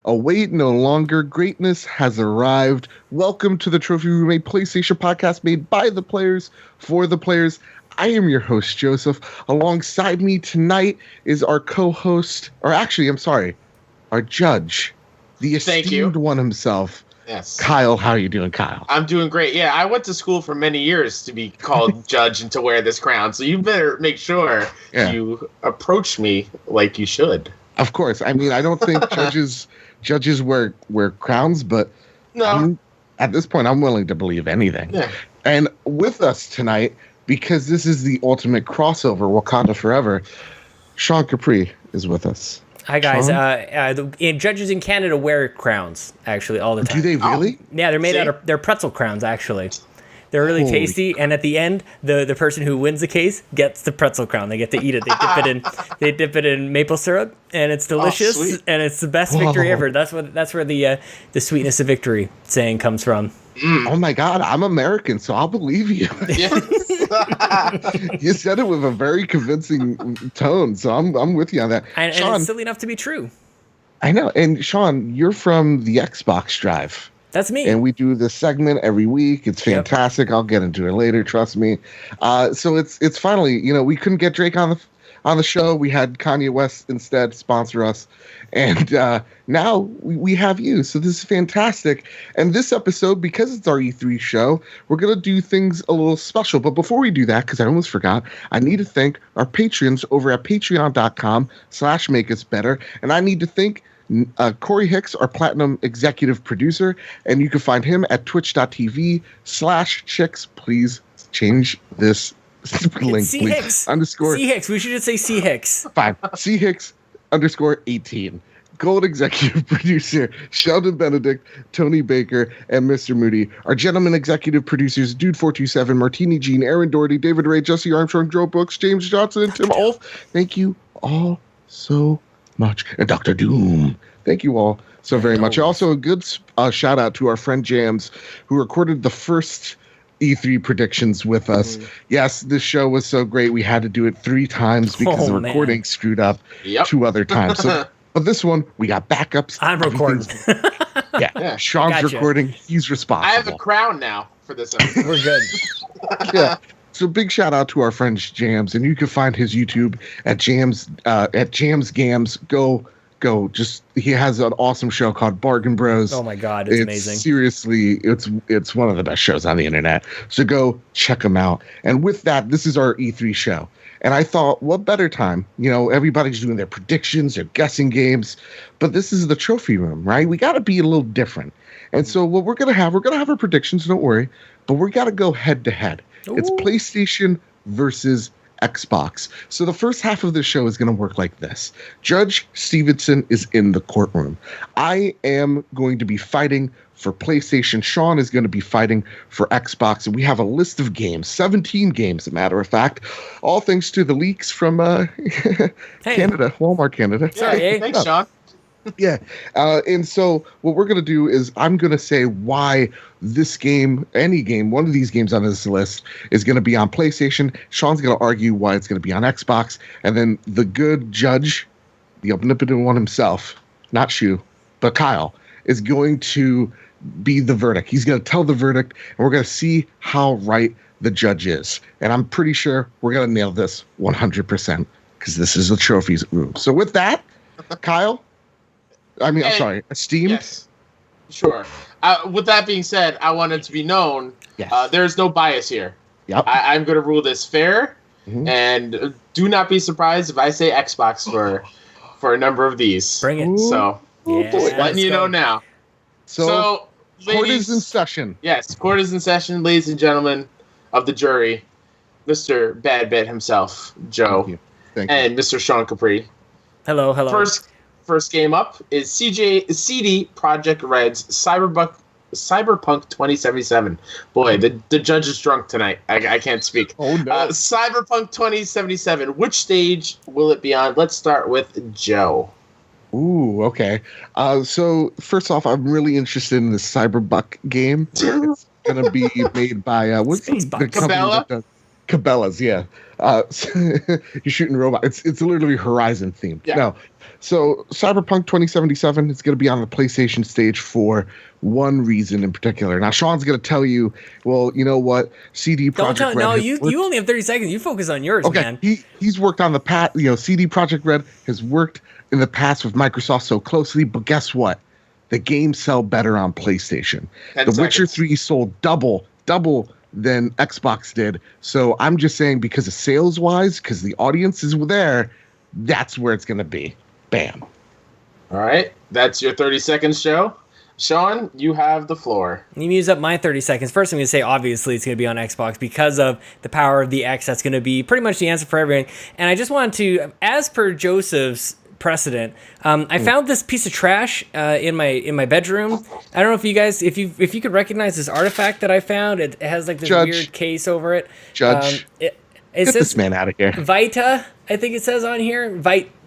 await no longer. Greatness has arrived. Welcome to the Trophy Room, a PlayStation podcast made by the players for the players. I am your host, Joseph. Alongside me tonight is our co-host, or actually, I'm sorry, our judge, the esteemed one himself. Yes. Kyle, how are you doing, Kyle? I'm doing great. Yeah, I went to school for many years to be called judge and to wear this crown, so you better make sure you approach me like you should. Of course. I mean, I don't think judges wear crowns, but no. At this point, I'm willing to believe anything. Yeah. And with us tonight, because this is the ultimate crossover, Wakanda Forever, Sean Capri is with us. Hi, guys. Judges in Canada wear crowns, actually, all the time. Do they really? Yeah, they're made out of... They're pretzel crowns, actually. They're really tasty, and at the end, the person who wins the case gets the pretzel crown. They get to eat it. They dip it in maple syrup, and it's delicious, and it's the best victory ever. That's where the sweetness of victory saying comes from. Oh my God, I'm American, so I'll believe you. Yes. You said it with a very convincing tone, so I'm with you on that. And Sean, it's silly enough to be true. I know. And Sean, you're from the Xbox Drive. That's me. And we do this segment every week. It's fantastic. Yep. I'll get into it later. Trust me. So it's finally, we couldn't get Drake on the show. We had Kanye West instead sponsor us. And now we have you. So this is fantastic. And this episode, because it's our E3 show, we're going to do things a little special. But before we do that, because I almost forgot, I need to thank our patrons over at patreon.com/makeusbetter. And I need to thank Corey Hicks, our platinum executive producer. And you can find him at twitch.tv/chicks. Please change this link. C please. Hicks. _. C Hicks. We should just say C Hicks. Fine. C Hicks _18. Gold executive producer Sheldon Benedict, Tony Baker, and Mr. Moody. Our gentlemen executive producers Dude427, Martini Jean, Aaron Doherty, David Ray, Jesse Armstrong, Joe Brooks, James Johnson, and Tim Ulf. Thank you all so much. And Dr. Doom. Thank you all so very much. Also, a good shout out to our friend Jams, who recorded the first E3 predictions with us. Yes, this show was so great. We had to do it 3 times because the recording screwed up 2 other times. So, but this one, we got backups. I'm recording. Sean's recording. He's responsible. I have a crown now for this episode. We're good. So big shout out to our friend Jams, and you can find his YouTube at Jams Gams. Go. Just he has an awesome show called Bargain Bros. Oh my God, it's amazing. Seriously, it's one of the best shows on the internet. So go check them out. And with that, this is our E3 show. And I thought, what better time? Everybody's doing their predictions, their guessing games, but this is the trophy room, right? We got to be a little different. And so what we're gonna have our predictions. Don't worry, but we got to go head to head. It's PlayStation versus Xbox. So the first half of the show is going to work like this. Judge Stevenson is in the courtroom. I am going to be fighting for PlayStation. Sean is going to be fighting for Xbox. And we have a list of games, 17 games, as a matter of fact, all thanks to the leaks from Canada, Walmart Canada. Sorry, thanks, Sean. Yeah. And so what we're going to do is I'm going to say why this game, any game, one of these games on this list is going to be on PlayStation. Sean's going to argue why it's going to be on Xbox. And then the good judge, the omnipotent one himself, not Shu, but Kyle, is going to be the verdict. He's going to tell the verdict, and we're going to see how right the judge is. And I'm pretty sure we're going to nail this 100% because this is the trophies room. So with that, Kyle... esteemed? Yes. Sure. With that being said, I want it to be known there's no bias here. Yep. I'm going to rule this fair, and do not be surprised if I say Xbox for a number of these. Bring it. So, letting you know now. So court is in session. Yes, court is in session, ladies and gentlemen of the jury. Mr. Bad Bit himself, Joe, Thank and you. Mr. Sean Capri. Hello. First game up is CD Projekt Red's Cyberpunk 2077. Boy, the judge is drunk tonight. I can't speak. Oh no. Cyberpunk 2077. Which stage will it be on? Let's start with Joe. Ooh, okay. So first off, I'm really interested in the Cyberpunk game. It's gonna be made by what's the company that does Cabela's, yeah. You're shooting robots. It's literally Horizon themed. Yeah. No. So Cyberpunk 2077 is going to be on the PlayStation stage for one reason in particular. Now Sean's going to tell you, well, you know what? CD Projekt Red. No, you only have 30 seconds. You focus on yours, okay, man. He's worked on the past. CD Projekt Red has worked in the past with Microsoft so closely, but guess what? The games sell better on PlayStation. The Witcher 3 sold double than Xbox did. So I'm just saying, because of sales wise, because the audiences were there, that's where it's going to be. Bam. All right. That's your 30 seconds, Joe. Sean, you have the floor. You use up my 30 seconds. First, I'm going to say, obviously, it's going to be on Xbox because of the power of the X. That's going to be pretty much the answer for everything. And I just wanted to, as per Joseph's precedent, I found this piece of trash in my bedroom. I don't know if you guys, if you could recognize this artifact that I found. It has like this weird case over it. Judge, it get says this man out of here. Vita, I think it says on here.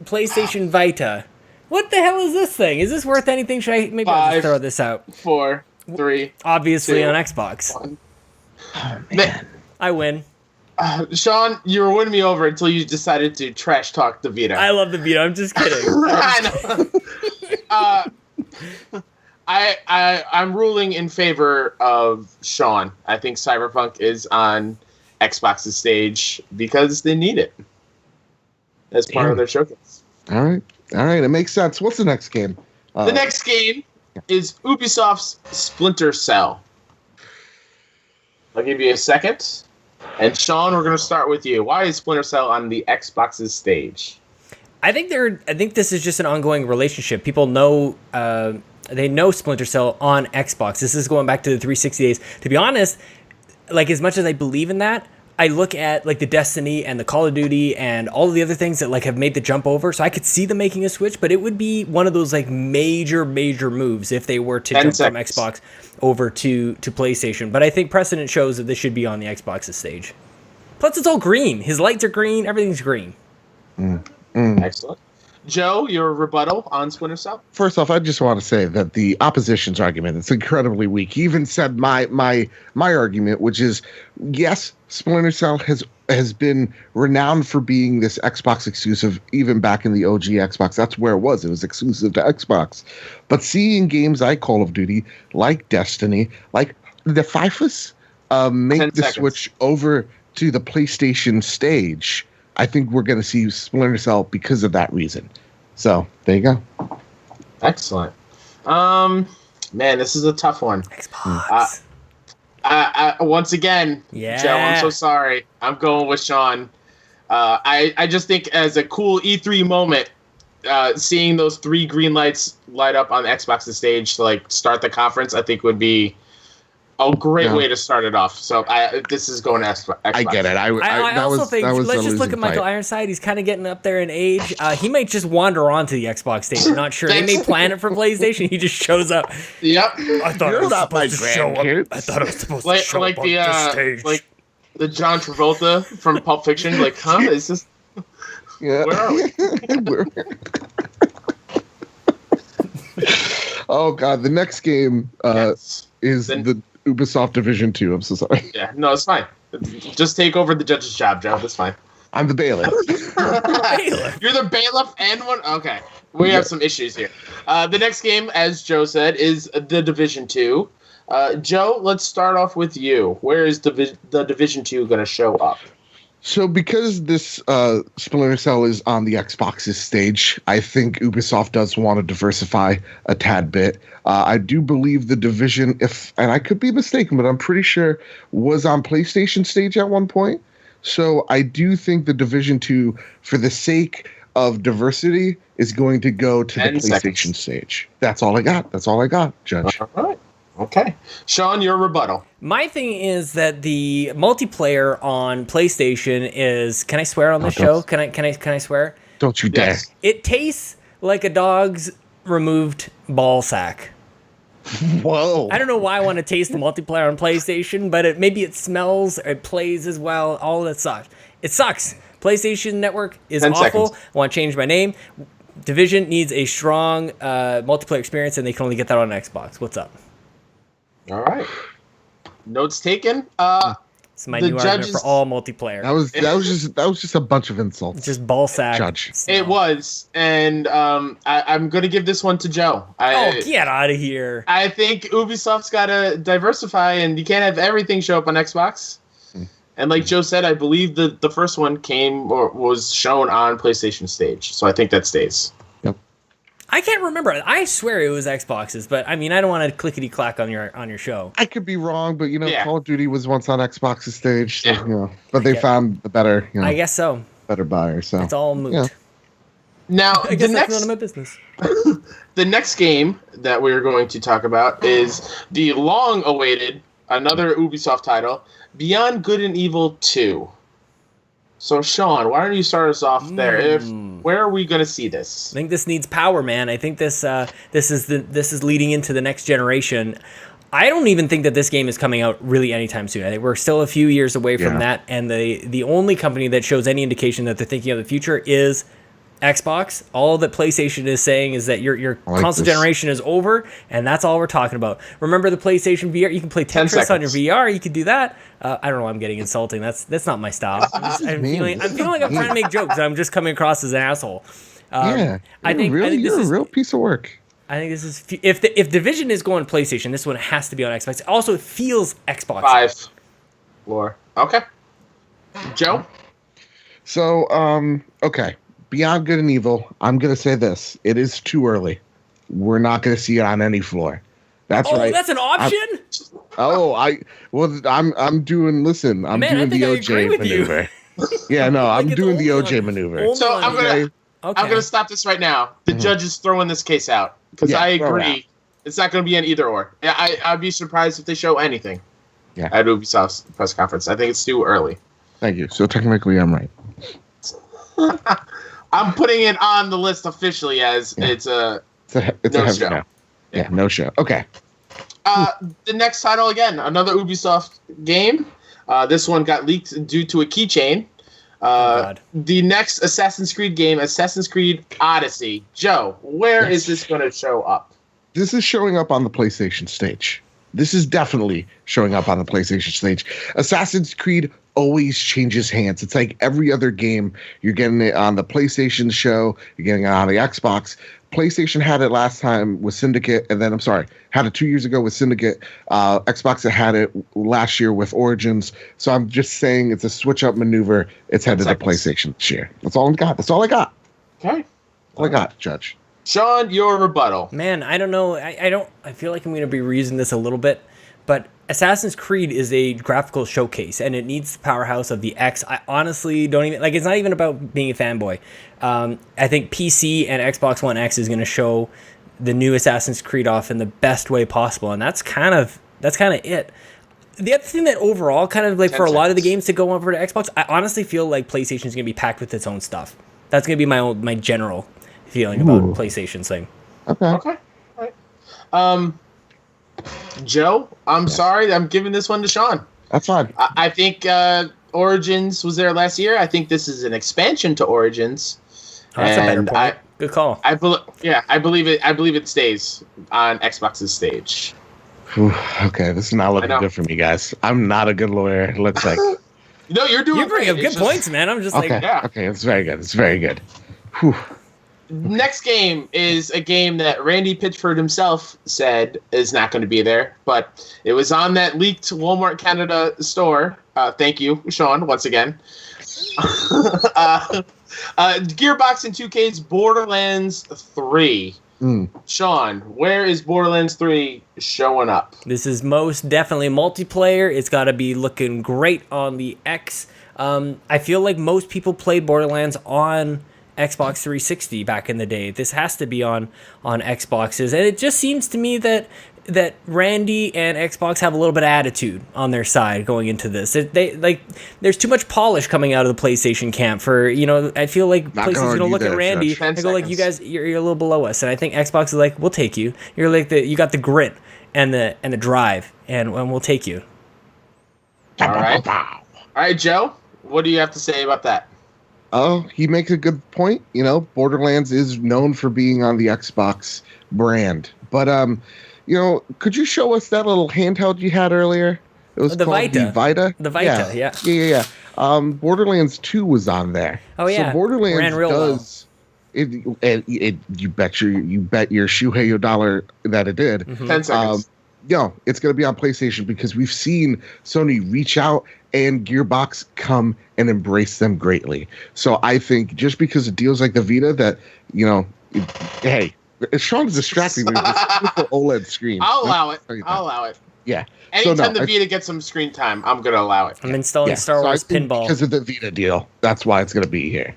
PlayStation Vita. What the hell is this thing? Is this worth anything? Should I maybe I'll just throw this out? 4, 3. Obviously 2, on Xbox. 1. Oh, man. I win. Sean, you were winning me over until you decided to trash talk the Vita. I love the Vita. I'm just kidding. I know. I'm ruling in favor of Sean. I think Cyberpunk is on Xbox's stage because they need it as part of their showcase. All right. It makes sense. What's the next game? The next game is Ubisoft's Splinter Cell. I'll give you a second. And Sean, we're going to start with you. Why is Splinter Cell on the Xbox's stage? I think this is just an ongoing relationship. People know they know Splinter Cell on Xbox. This is going back to the 360 days. To be honest, like, as much as I believe in that, I look at like the Destiny and the Call of Duty and all of the other things that like have made the jump over. So I could see them making a switch, but it would be one of those like major moves if they were to jump from Xbox over to PlayStation. But I think precedent shows that this should be on the Xbox's stage. Plus, it's all green. His lights are green. Everything's green. Excellent. Joe, your rebuttal on Splinter Cell? First off, I just want to say that the opposition's argument is incredibly weak. He even said my argument, which is, yes, Splinter Cell has been renowned for being this Xbox exclusive, even back in the OG Xbox. That's where it was. It was exclusive to Xbox. But seeing games like Call of Duty, like Destiny, like the FIFAs make the switch over to the PlayStation stage, I think we're going to see Splinter Cell because of that reason. So there you go. Excellent. Man, this is a tough one. Xbox. I once again, yeah. Joe, I'm so sorry. I'm going with Sean. I just think as a cool E3 moment, seeing those 3 green lights light up on Xbox's stage to like start the conference, I think would be a great way to start it off. So this is going to Xbox. I get it. I also think, let's just look at Michael Ironside. He's kind of getting up there in age. He might just wander onto the Xbox stage. I'm not sure. They may plan it for PlayStation. He just shows up. Yep. I thought I was supposed to show up. I thought I was supposed to show up on the stage. Like the John Travolta from Pulp Fiction. Like, huh? Is this... Yeah. Where are we? Oh, God. The next game is the Ubisoft Division 2. I'm so sorry. Yeah, no, it's fine. Just take over the judge's job, Joe. That's fine. I'm the bailiff. You're the bailiff and one? Okay. We have some issues here. The next game, as Joe said, is the Division 2. Joe, let's start off with you. Where is the Division 2 going to show up? So because this Splinter Cell is on the Xbox's stage, I think Ubisoft does want to diversify a tad bit. I do believe the Division, and I could be mistaken, but I'm pretty sure was on PlayStation stage at one point. So I do think the Division 2, for the sake of diversity, is going to go to the PlayStation stage. That's all I got. Judge. All right. Okay. Sean, your rebuttal. My thing is that the multiplayer on PlayStation is, can I swear on this show? Can I swear? Don't you dare. Yes. It tastes like a dog's removed ball sack. Whoa. I don't know why I want to taste the multiplayer on PlayStation, but maybe it smells, or it plays as well. All that sucks. It sucks. PlayStation Network is awful. Seconds. I want to change my name. Division needs a strong multiplayer experience, and they can only get that on Xbox. What's up? All right. Notes taken. It's my new argument for all multiplayer. That was just a bunch of insults. It's just ball sack. Judge. It was, and I'm going to give this one to Joe. Get out of here! I think Ubisoft's got to diversify, and you can't have everything show up on Xbox. And like Joe said, I believe the first one came or was shown on PlayStation stage, so I think that stays. Yep. I can't remember. I swear it was Xboxes, but I mean, I don't want to clickety clack on your show. I could be wrong, but Call of Duty was once on Xbox's stage, so, but they found the better. I guess so. Better buyer, so it's all moot. Yeah. Now, I guess that's none of my business. The next game that we're going to talk about is the long-awaited another Ubisoft title, Beyond Good and Evil 2. So, Sean, why don't you start us off there? Where are we going to see this? I think this needs power, man. I think this is leading into the next generation. I don't even think that this game is coming out really anytime soon. I think we're still a few years away from that, and the only company that shows any indication that they're thinking of the future is Xbox. All that PlayStation is saying is that your console generation is over, and that's all we're talking about. Remember the PlayStation VR? You can play Tetris on your VR. You can do that. I don't know. I'm getting insulting. That's not my style. I'm feeling like I'm trying to make jokes. I'm just coming across as an asshole. I think you're a real piece of work. I think this is if Division is going PlayStation, this one has to be on Xbox. Also, it feels Xbox. 5. Lore. Okay. Joe. So okay. Beyond Good and Evil, I'm going to say this. It is too early. We're not going to see it on any floor. That's right. Oh, that's an option? I'm doing the OJ maneuver. Yeah, no, I'm doing the OJ maneuver. So I'm going to stop this right now. The judge is throwing this case out because I agree. It's not going to be an either or. I'd be surprised if they show anything at Ubisoft's press conference. I think it's too early. Thank you. So technically I'm right. I'm putting it on the list officially as it's a no show. No. Yeah, no show. Okay. The next title, again, another Ubisoft game. This one got leaked due to a keychain. The next Assassin's Creed game, Assassin's Creed Odyssey. Joe, where is this going to show up? This is showing up on the PlayStation stage. This is definitely showing up on the PlayStation stage. Assassin's Creed always changes hands. It's like every other game. You're getting it on the PlayStation show. You're getting it on the Xbox. PlayStation had it last time with Syndicate, and then, had it 2 years ago with Syndicate. Xbox had it last year with Origins. So I'm just saying it's a switch-up maneuver. It's headed to PlayStation this year. That's all I got. Okay. All I got, Judge. Sean, your rebuttal. Man, I don't know. I feel like I'm going to be reusing this a little bit, but Assassin's Creed is a graphical showcase, and it needs the powerhouse of the X. I honestly don't even it's not even about being a fanboy. I think PC and Xbox One X is going to show the new Assassin's Creed off in the best way possible, and that's kind of it. The other thing that overall, kind of like for a lot of the games to go over to Xbox, I honestly feel like PlayStation is going to be packed with its own stuff. That's going to be my general feeling about PlayStation's thing. Okay. All right. Joe, I'm sorry. I'm giving this one to Sean. That's fine. I think Origins was there last year. I think this is an expansion to Origins. That's a better point. Good call. I believe it. I believe it stays on Xbox's stage. Okay, this is not looking good for me, guys. I'm not a good lawyer. It looks like. No, you're doing. You bring up good points, man. I'm just Okay, it's very good. It's very good. Whew. Next game is a game that Randy Pitchford himself said is not going to be there, but it was on that leaked Walmart Canada store. Thank you, Sean, once again. Gearbox and 2K's Borderlands 3. Sean, where is Borderlands 3 showing up? This is most definitely multiplayer. It's got to be looking great on the X. I feel like most people played Borderlands on Xbox 360 back in the day. This has to be on Xboxes, and it just seems to me that Randy and Xbox have a little bit of attitude on their side going into this. There's too much polish coming out of the PlayStation camp for, I feel like PlayStation's gonna look at Randy and go like, you guys, you're a little below us, and I think Xbox is like, we'll take you. You're like you got the grit and the drive, and we'll take you. All right, Joe, what do you have to say about that? Oh, he makes a good point. Borderlands is known for being on the Xbox brand. But, could you show us that little handheld you had earlier? It was The called Vita. the Vita. The Vita, yeah. Yeah. Borderlands 2 was on there. Oh yeah, So Borderlands ran real does. You bet your Shuhei $1 that it did. 10 seconds. It's going to be on PlayStation because we've seen Sony reach out and Gearbox come and embrace them greatly. So I think just because it deals like the Vita that, hey, Sean's distracting me with this beautiful OLED screen. I'll allow it. Yeah. Anytime the Vita gets some screen time, I'm going to allow it. I'm installing Star Wars Pinball. Because of the Vita deal. That's why it's going to be here.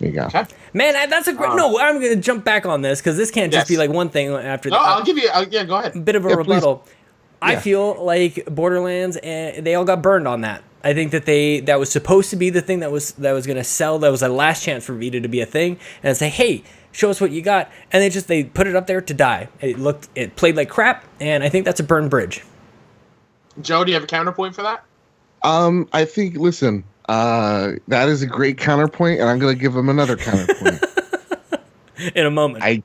There you go. Okay. Man, that's a great... No, I'm going to jump back on this because this can't just be like one thing after... No, I'll give you... go ahead. A bit of a rebuttal. Please. I feel like Borderlands, they all got burned on that. I think that that was supposed to be the thing that was going to sell. That was a last chance for Vita to be a thing and say, hey, show us what you got. And they put it up there to die. It played like crap, and I think that's a burned bridge. Joe, do you have a counterpoint for that? I think, listen, that is a great counterpoint, and I'm going to give him another counterpoint. In a moment.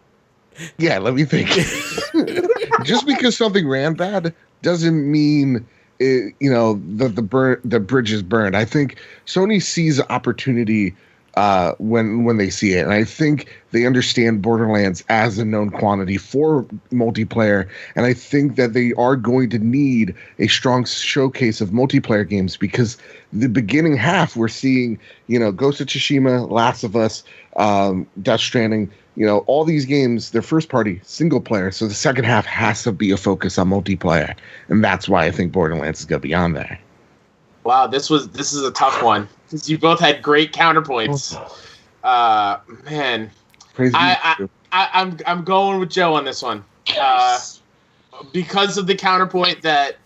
Let me think. Just because something ran bad doesn't mean the bridge is burned. I think Sony sees opportunity when they see it, and I think they understand Borderlands as a known quantity for multiplayer, and I think that they are going to need a strong showcase of multiplayer games because the beginning half we're seeing Ghost of Tsushima, Last of Us, Death Stranding, all these games, they're first party, single player. So the second half has to be a focus on multiplayer. And that's why I think Borderlands is going to be on there. Wow, this is a tough one because you both had great counterpoints. Man, I'm going with Joe on this one. Because of the counterpoint that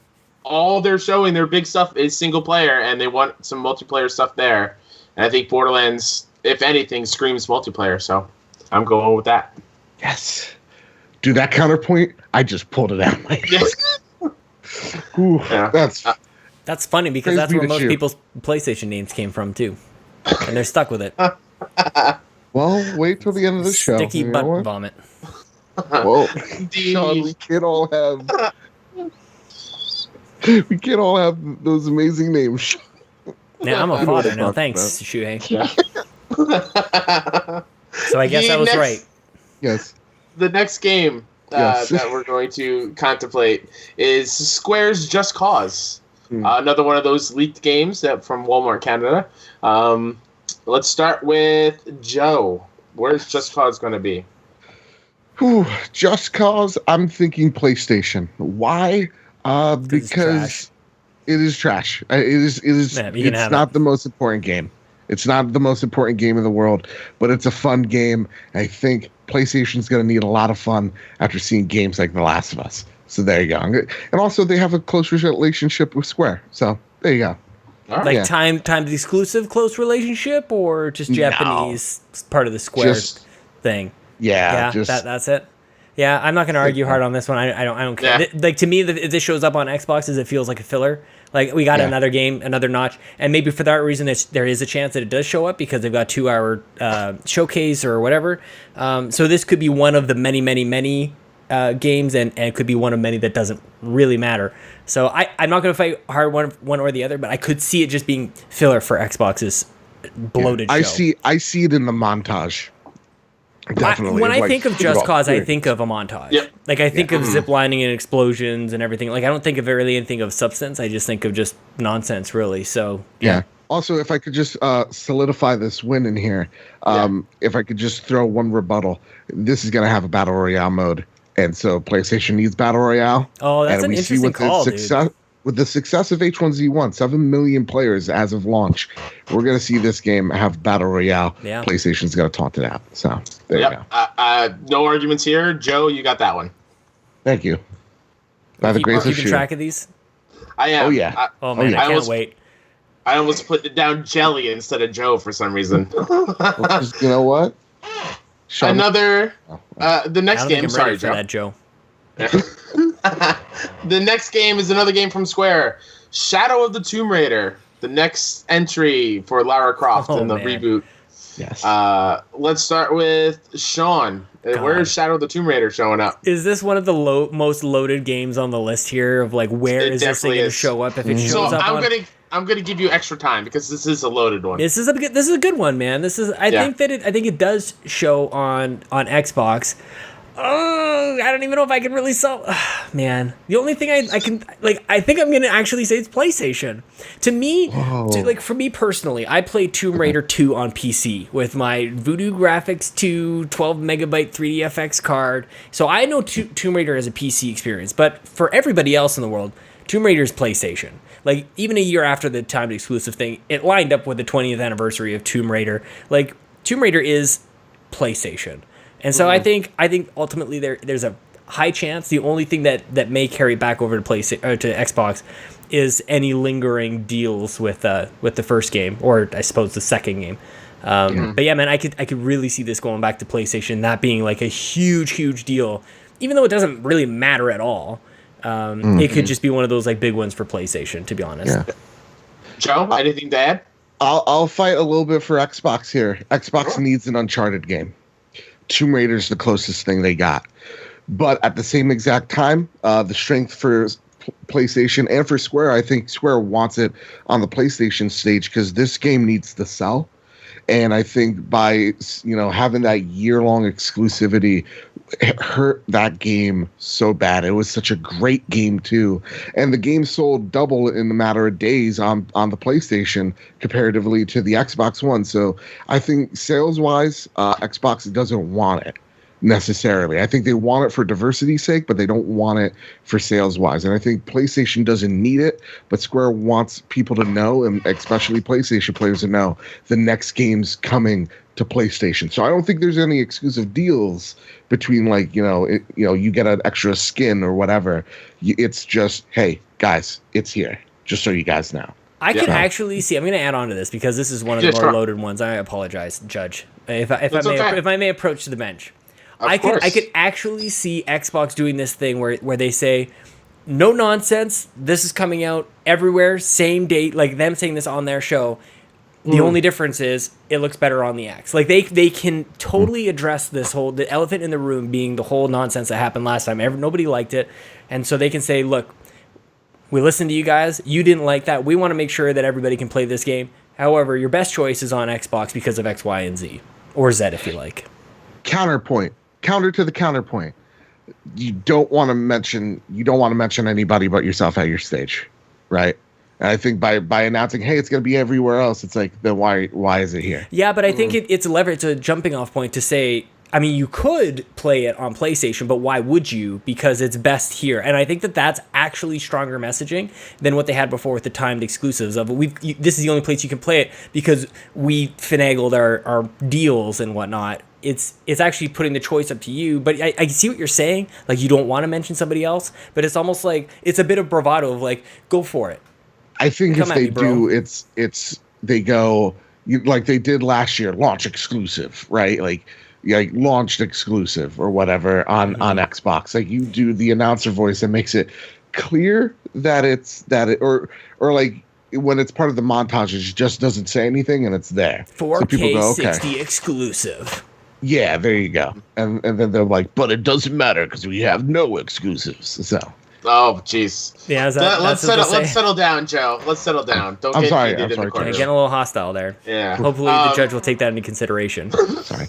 all they're showing their big stuff is single player and they want some multiplayer stuff there. And I think Borderlands, if anything, screams multiplayer. So I'm going with that. Yes. Dude, that counterpoint, I just pulled it out. Yes. Ooh, That's funny because that's where most people's PlayStation names came from too. And they're stuck with it. Well, wait till the end of the show. Sticky butt vomit. Whoa. Sean, we can't all have those amazing names. Now I'm a father now. Thanks, Shuhei. Yeah. So I guess I was right. Yes. The next game that we're going to contemplate is Square's Just Cause. Another one of those leaked games from Walmart Canada. Let's start with Joe. Where's Just Cause going to be? Just Cause, I'm thinking PlayStation. Why? Because it is trash. It is. Man, it's not the most important game. It's not the most important game in the world, but it's a fun game. I think PlayStation's going to need a lot of fun after seeing games like The Last of Us. So there you go. And also, they have a close relationship with Square. So there you go. Like timed exclusive close relationship, or just Japanese part of the Square thing? Yeah, that's it. Yeah, I'm not going to argue hard on this one. I don't care. Yeah. Like to me, if this shows up on Xboxes, it feels like a filler. Like we got another game, another notch, and maybe for that reason, there is a chance that it does show up because they've got 2-hour showcase or whatever. So this could be one of the many games, and it could be one of many that doesn't really matter. So I'm not going to fight hard one or the other, but I could see it just being filler for Xbox's bloated show. I see it in the montage. Definitely. When I think of Just Cause, I think of a montage. Yep. Like I think of ziplining and explosions and everything. Like I don't think of really anything of substance. I just think of just nonsense, really. So yeah. Also, if I could just solidify this win in here, if I could just throw one rebuttal, this is going to have a battle royale mode, and so PlayStation needs battle royale. Oh, that's an interesting call, dude. With the success of H1Z1, 7 million players as of launch, we're going to see this game have battle royale. Yeah. PlayStation's going to taunt it out. So there you go. No arguments here. Joe, you got that one. Thank you. By the grace of keeping track of these? I am. Oh, yeah. I can't wait. I almost put it down Jelly instead of Joe for some reason. You know what? The next game. Sorry, Joe. That, Joe. The next game is another game from Square, Shadow of the Tomb Raider, the next entry for Lara Croft in the reboot. Yes. Let's start with Sean. Where's Shadow of the Tomb Raider showing up? Is this one of the most loaded games on the list here? Of like, where is this thing going to show up if it shows up? I'm gonna give you extra time because this is a loaded one. This is a good one, man. I think it does show on Xbox. Oh, I don't even know if I can really sell. Man, the only thing I can I think I'm gonna actually say it's PlayStation. To me, for me personally, I played Tomb Raider 2 on PC with my Voodoo Graphics 2 12 megabyte 3DFX card. So I know Tomb Raider as a PC experience, but for everybody else in the world, Tomb Raider is PlayStation. Like, even a year after the timed exclusive thing, it lined up with the 20th anniversary of Tomb Raider. Like, Tomb Raider is PlayStation. And so I think ultimately there's a high chance the only thing that may carry back over to Xbox is any lingering deals with the first game, or I suppose the second game. But yeah, man, I could really see this going back to PlayStation, that being like a huge deal, even though it doesn't really matter at all. It could just be one of those like big ones for PlayStation, to be honest. Yeah. Joe, anything to add? I'll fight a little bit for Xbox here. Xbox needs an Uncharted game. Tomb Raider's the closest thing they got. But at the same exact time, the strength for PlayStation and for Square, I think Square wants it on the PlayStation stage because this game needs to sell. And I think by having that year-long exclusivity, it hurt that game so bad. It was such a great game too, and the game sold double in a matter of days on the PlayStation comparatively to the Xbox One. So I think sales-wise, Xbox doesn't want it necessarily. I think they want it for diversity's sake, but they don't want it for sales-wise. And I think PlayStation doesn't need it, but Square wants people to know, and especially PlayStation players to know, the next game's coming to PlayStation. So I don't think there's any exclusive deals between you get an extra skin or whatever. It's just, hey guys, it's here. Just so you guys know. I can actually see. I'm going to add on to this because this is one of the more loaded ones. I apologize, Judge, if I may approach the bench. I could actually see Xbox doing this thing where they say, no nonsense, this is coming out everywhere, same date, like them saying this on their show. The only difference is it looks better on the X. Like they can totally address the elephant in the room being the whole nonsense that happened last time. Nobody liked it. And so they can say, look, we listened to you guys. You didn't like that. We want to make sure that everybody can play this game. However, your best choice is on Xbox because of X, Y, and Z. Or Z if you like. Counterpoint. Counter to the counterpoint. You don't want to mention anybody but yourself at your stage, right? And I think by announcing, hey, it's going to be everywhere else, it's like, then why is it here? Yeah, but I think it's a jumping off point to say, I mean, you could play it on PlayStation, but why would you? Because it's best here. And I think that's actually stronger messaging than what they had before with the timed exclusives of this is the only place you can play it because we finagled our deals and whatnot. It's actually putting the choice up to you, but I see what you're saying. Like, you don't want to mention somebody else, but it's almost like it's a bit of bravado of like, go for it. I think if they do, they go like they did last year, launch exclusive, right? Like launched exclusive or whatever on Xbox. Like, you do the announcer voice that makes it clear that or like when it's part of the montage, it just doesn't say anything and it's there. 4K so people go, okay. 60 exclusive. Yeah, there you go. And then they're like, but it doesn't matter because we have no exclusives. So. Oh, jeez. Yeah, let's settle down, Joe. Let's settle down. Don't get heated in the corner. Getting a little hostile there. Yeah. Hopefully the judge will take that into consideration. Sorry.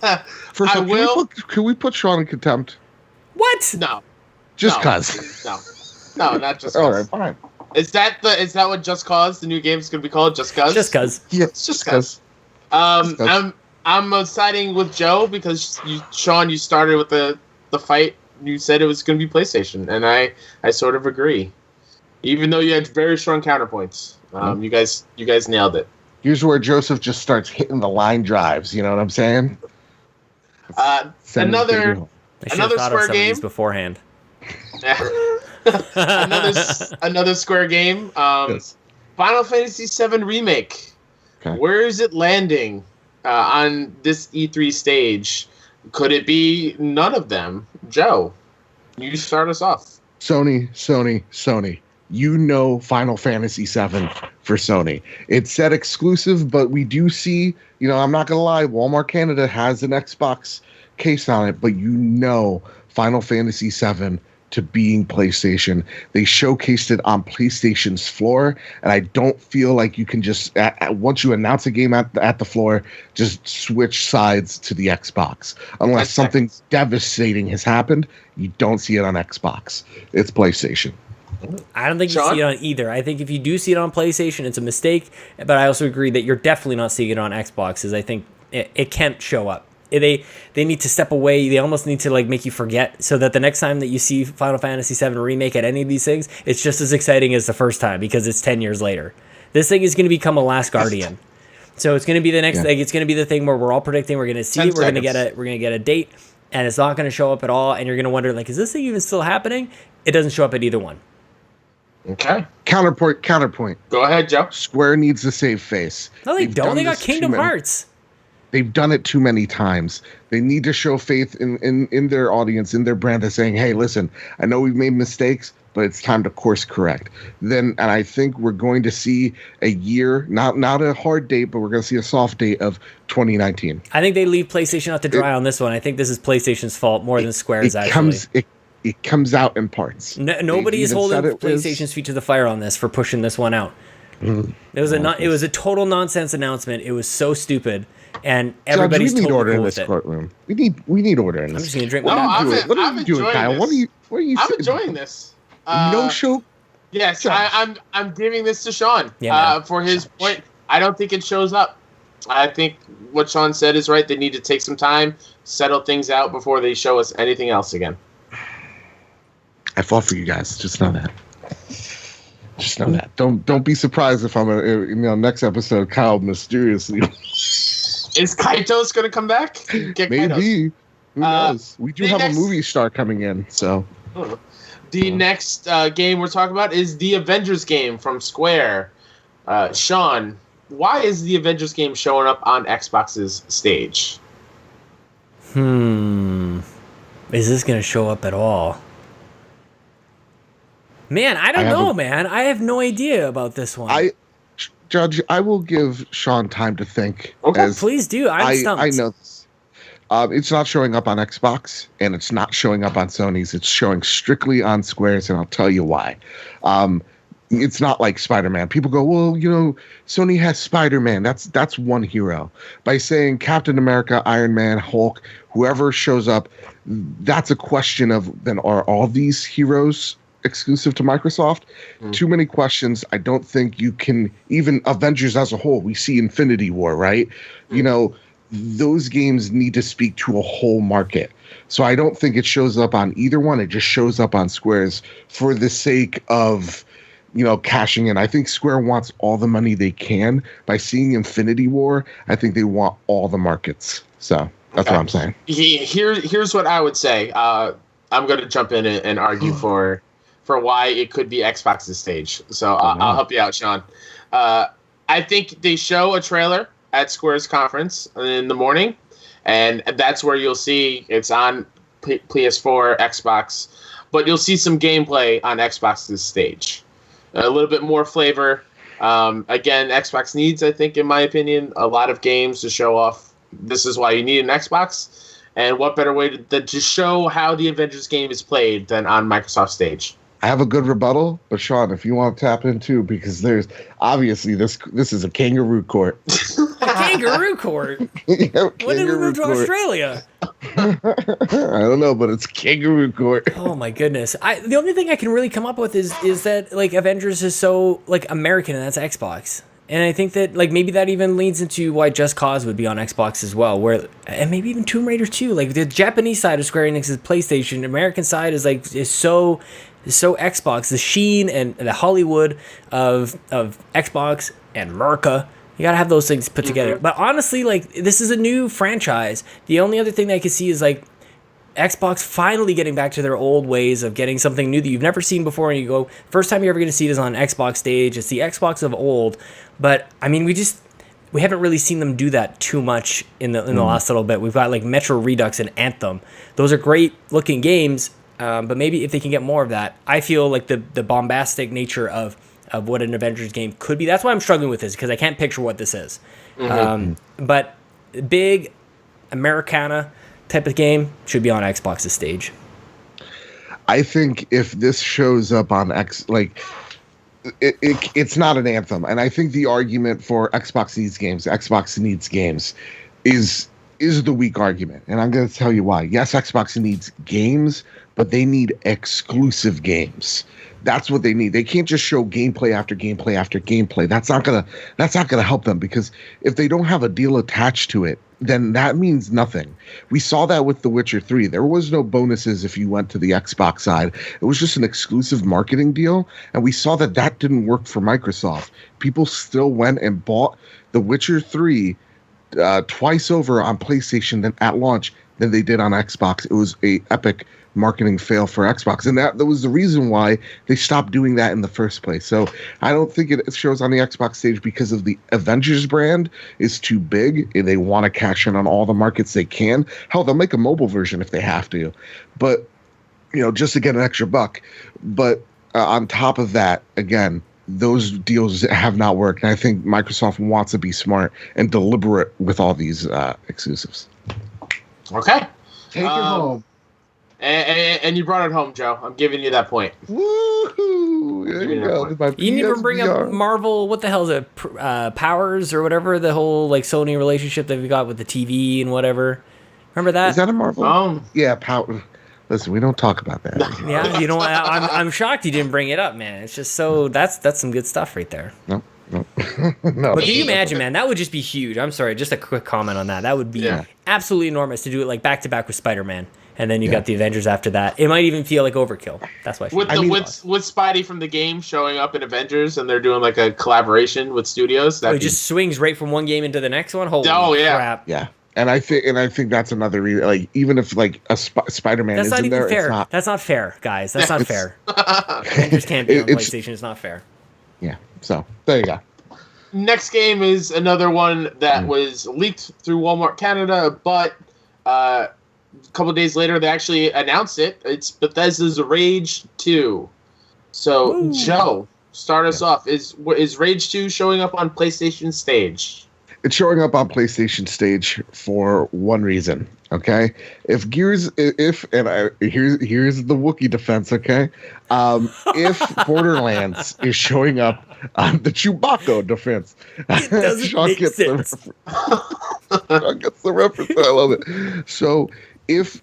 First of all, can we put Sean in contempt? What? No. Just cause. No, not just cause. All right, fine. Is that what Just Cause the new game's gonna be called? Just Cause? Just Cause. Yeah, it's Just Cause. I'm siding with Joe because Sean, you started with the fight. You said it was going to be PlayStation, and I sort of agree. Even though you had very strong counterpoints, you guys nailed it. Here's where Joseph just starts hitting the line drives. You know what I'm saying? Another Square game beforehand. another Square game. Yes. Final Fantasy VII Remake. Okay. Where is it landing on this E3 stage? Could it be none of them? Joe, you start us off. Sony. You know Final Fantasy VII for Sony. It said exclusive, but we do see, I'm not going to lie, Walmart Canada has an Xbox case on it, but Final Fantasy VII to being PlayStation. They showcased it on PlayStation's floor, and I don't feel like you can just once you announce a game at the floor, just switch sides to the Xbox unless something devastating has happened. You don't see it on Xbox. It's PlayStation. I don't think you see it on either. I think if you do see it on PlayStation, it's a mistake. But I also agree that you're definitely not seeing it on Xbox, as I think it can't show up. They need to step away. They almost need to like make you forget, so that the next time that you see Final Fantasy VII Remake at any of these things, it's just as exciting as the first time because it's 10 years later. This thing is going to become a Last Guardian. So it's going to be the next like it's going to be the thing where we're all predicting we're going to see it, we're going to get a date, and it's not going to show up at all, and you're going to wonder like, is this thing even still happening? It doesn't show up at either one. Okay. Counterpoint. Go ahead, Joe. Square needs to save face. No, they don't. They got Kingdom Hearts. They've done it too many times. They need to show faith in their audience, in their brand, as saying, hey, listen, I know we've made mistakes, but it's time to course correct. And I think we're going to see a year, not a hard date, but we're going to see a soft date of 2019. I think they leave PlayStation out to dry on this one. I think this is PlayStation's fault more than Square's, actually. It comes out in parts. Nobody is holding PlayStation's feet to the fire on this for pushing this one out. Mm-hmm. It was a total nonsense announcement. It was so stupid, and everybody's totally order cool in with this it. courtroom. We need order in this. I'm just gonna drink. What are you doing, Kyle? What are you? I'm enjoying this. No show. Yes, I'm giving this to Sean for his point. I don't think it shows up. I think what Sean said is right. They need to take some time, settle things out before they show us anything else again. I fought for you guys. Just know that. Just know that. Don't be surprised if I'm next episode. Kyle mysteriously. Is Kaito's going to come back? Maybe. Who knows? We do have a movie star coming in. So. The next game we're talking about is the Avengers game from Square. Sean, why is the Avengers game showing up on Xbox's stage? Is this going to show up at all? Man, I don't know, man. I have no idea about this one. Judge, I will give Sean time to think. Okay, please do. I'm stumped. I know this. It's not showing up on Xbox, and it's not showing up on Sony's. It's showing strictly on Square's, and I'll tell you why. It's not like Spider-Man. People go, well, Sony has Spider-Man. That's one hero. By saying Captain America, Iron Man, Hulk, whoever shows up, that's a question of, then are all these heroes exclusive to Microsoft? Too many questions. I don't think you can, even Avengers as a whole, we see Infinity War, right? Those games need to speak to a whole market. So I don't think it shows up on either one. It just shows up on Square's for the sake of, cashing in. I think Square wants all the money they can. By seeing Infinity War, I think they want all the markets. So that's what I'm saying. Here's what I would say. I'm going to jump in and argue for why it could be Xbox's stage. So I'll help you out, Sean. I think they show a trailer at Square's conference in the morning, and that's where you'll see it's on PS4, Xbox, but you'll see some gameplay on Xbox's stage. A little bit more flavor. Again, Xbox needs, I think, in my opinion, a lot of games to show off. This is why you need an Xbox. And what better way to show how the Avengers game is played than on Microsoft's stage? I have a good rebuttal, but Sean, if you want to tap in too, because there's obviously this is a kangaroo court. A kangaroo court? When did we move to Australia? I don't know, but it's kangaroo court. Oh my goodness! The only thing I can really come up with is that like Avengers is so like American, and that's Xbox. And I think that like maybe that even leads into why Just Cause would be on Xbox as well, and maybe even Tomb Raider 2. Like the Japanese side of Square Enix is PlayStation, the American side is so Xbox. The sheen and the Hollywood of Xbox and Merca. You gotta have those things put together. But honestly, like this is a new franchise. The only other thing that I could see is like Xbox finally getting back to their old ways of getting something new that you've never seen before, and you go, first time you're ever going to see it is on Xbox stage. It's the Xbox of old. But I mean, we haven't really seen them do that too much in the last little bit. We've got like Metro Redux and Anthem. Those are great looking games, but maybe if they can get more of that, I feel like the bombastic nature of what an Avengers game could be. That's why I'm struggling with this, because I can't picture what this is. But big Americana, type of game should be on Xbox's stage. I think if this shows up on it's not an Anthem, and I think the argument for Xbox needs games is the weak argument, and I'm going to tell you why. Yes, Xbox needs games, but they need exclusive games. That's what they need. They can't just show gameplay after gameplay after gameplay. That's not gonna help them, because if they don't have a deal attached to it, then that means nothing. We saw that with The Witcher 3. There was no bonuses if you went to the Xbox side. It was just an exclusive marketing deal, and we saw that didn't work for Microsoft. People still went and bought The Witcher 3 twice over on PlayStation at launch than they did on Xbox. It was a epic marketing fail for Xbox, and that was the reason why they stopped doing that in the first place. So I don't think it shows on the Xbox stage because of the Avengers brand is too big, and they want to cash in on all the markets they can. Hell, they'll make a mobile version if they have to, but just to get an extra buck. But on top of that, again, those deals have not worked, and I think Microsoft wants to be smart and deliberate with all these exclusives. Okay, take it home. And you brought it home, Joe. I'm giving you that point. Woohoo! There you go. You didn't even bring up Marvel. What the hell is it? Powers or whatever, the whole Sony relationship that we got with the TV and whatever. Remember that? Is that a Marvel? Yeah, Power. Listen, we don't talk about that. Yeah, I'm shocked you didn't bring it up, man. It's just so that's some good stuff right there. No. No. But can you imagine, man? That would just be huge. I'm sorry, just a quick comment on that. That would be absolutely enormous to do it back to back with Spider-Man. And then you got the Avengers after that. It might even feel like overkill. That's why. With Spidey from the game showing up in Avengers, and they're doing a collaboration with studios. It just swings right from one game into the next one. Holy crap! Yeah, and I think that's another reason. Even if a Spider-Man is in there, fair. It's not. That's not fair, guys. That's not fair. Avengers can't be on PlayStation. It's not fair. Yeah. So there you go. Next game is another one that was leaked through Walmart Canada, but. A couple of days later, they actually announced it. It's Bethesda's Rage 2. So, Joe, start us off. Is Rage 2 showing up on PlayStation stage? It's showing up on PlayStation stage for one reason. Okay, here's the Wookiee defense. Okay, if Borderlands is showing up on the Chewbacca defense, it doesn't Sean make gets sense. Sean gets the reference. I love it. So if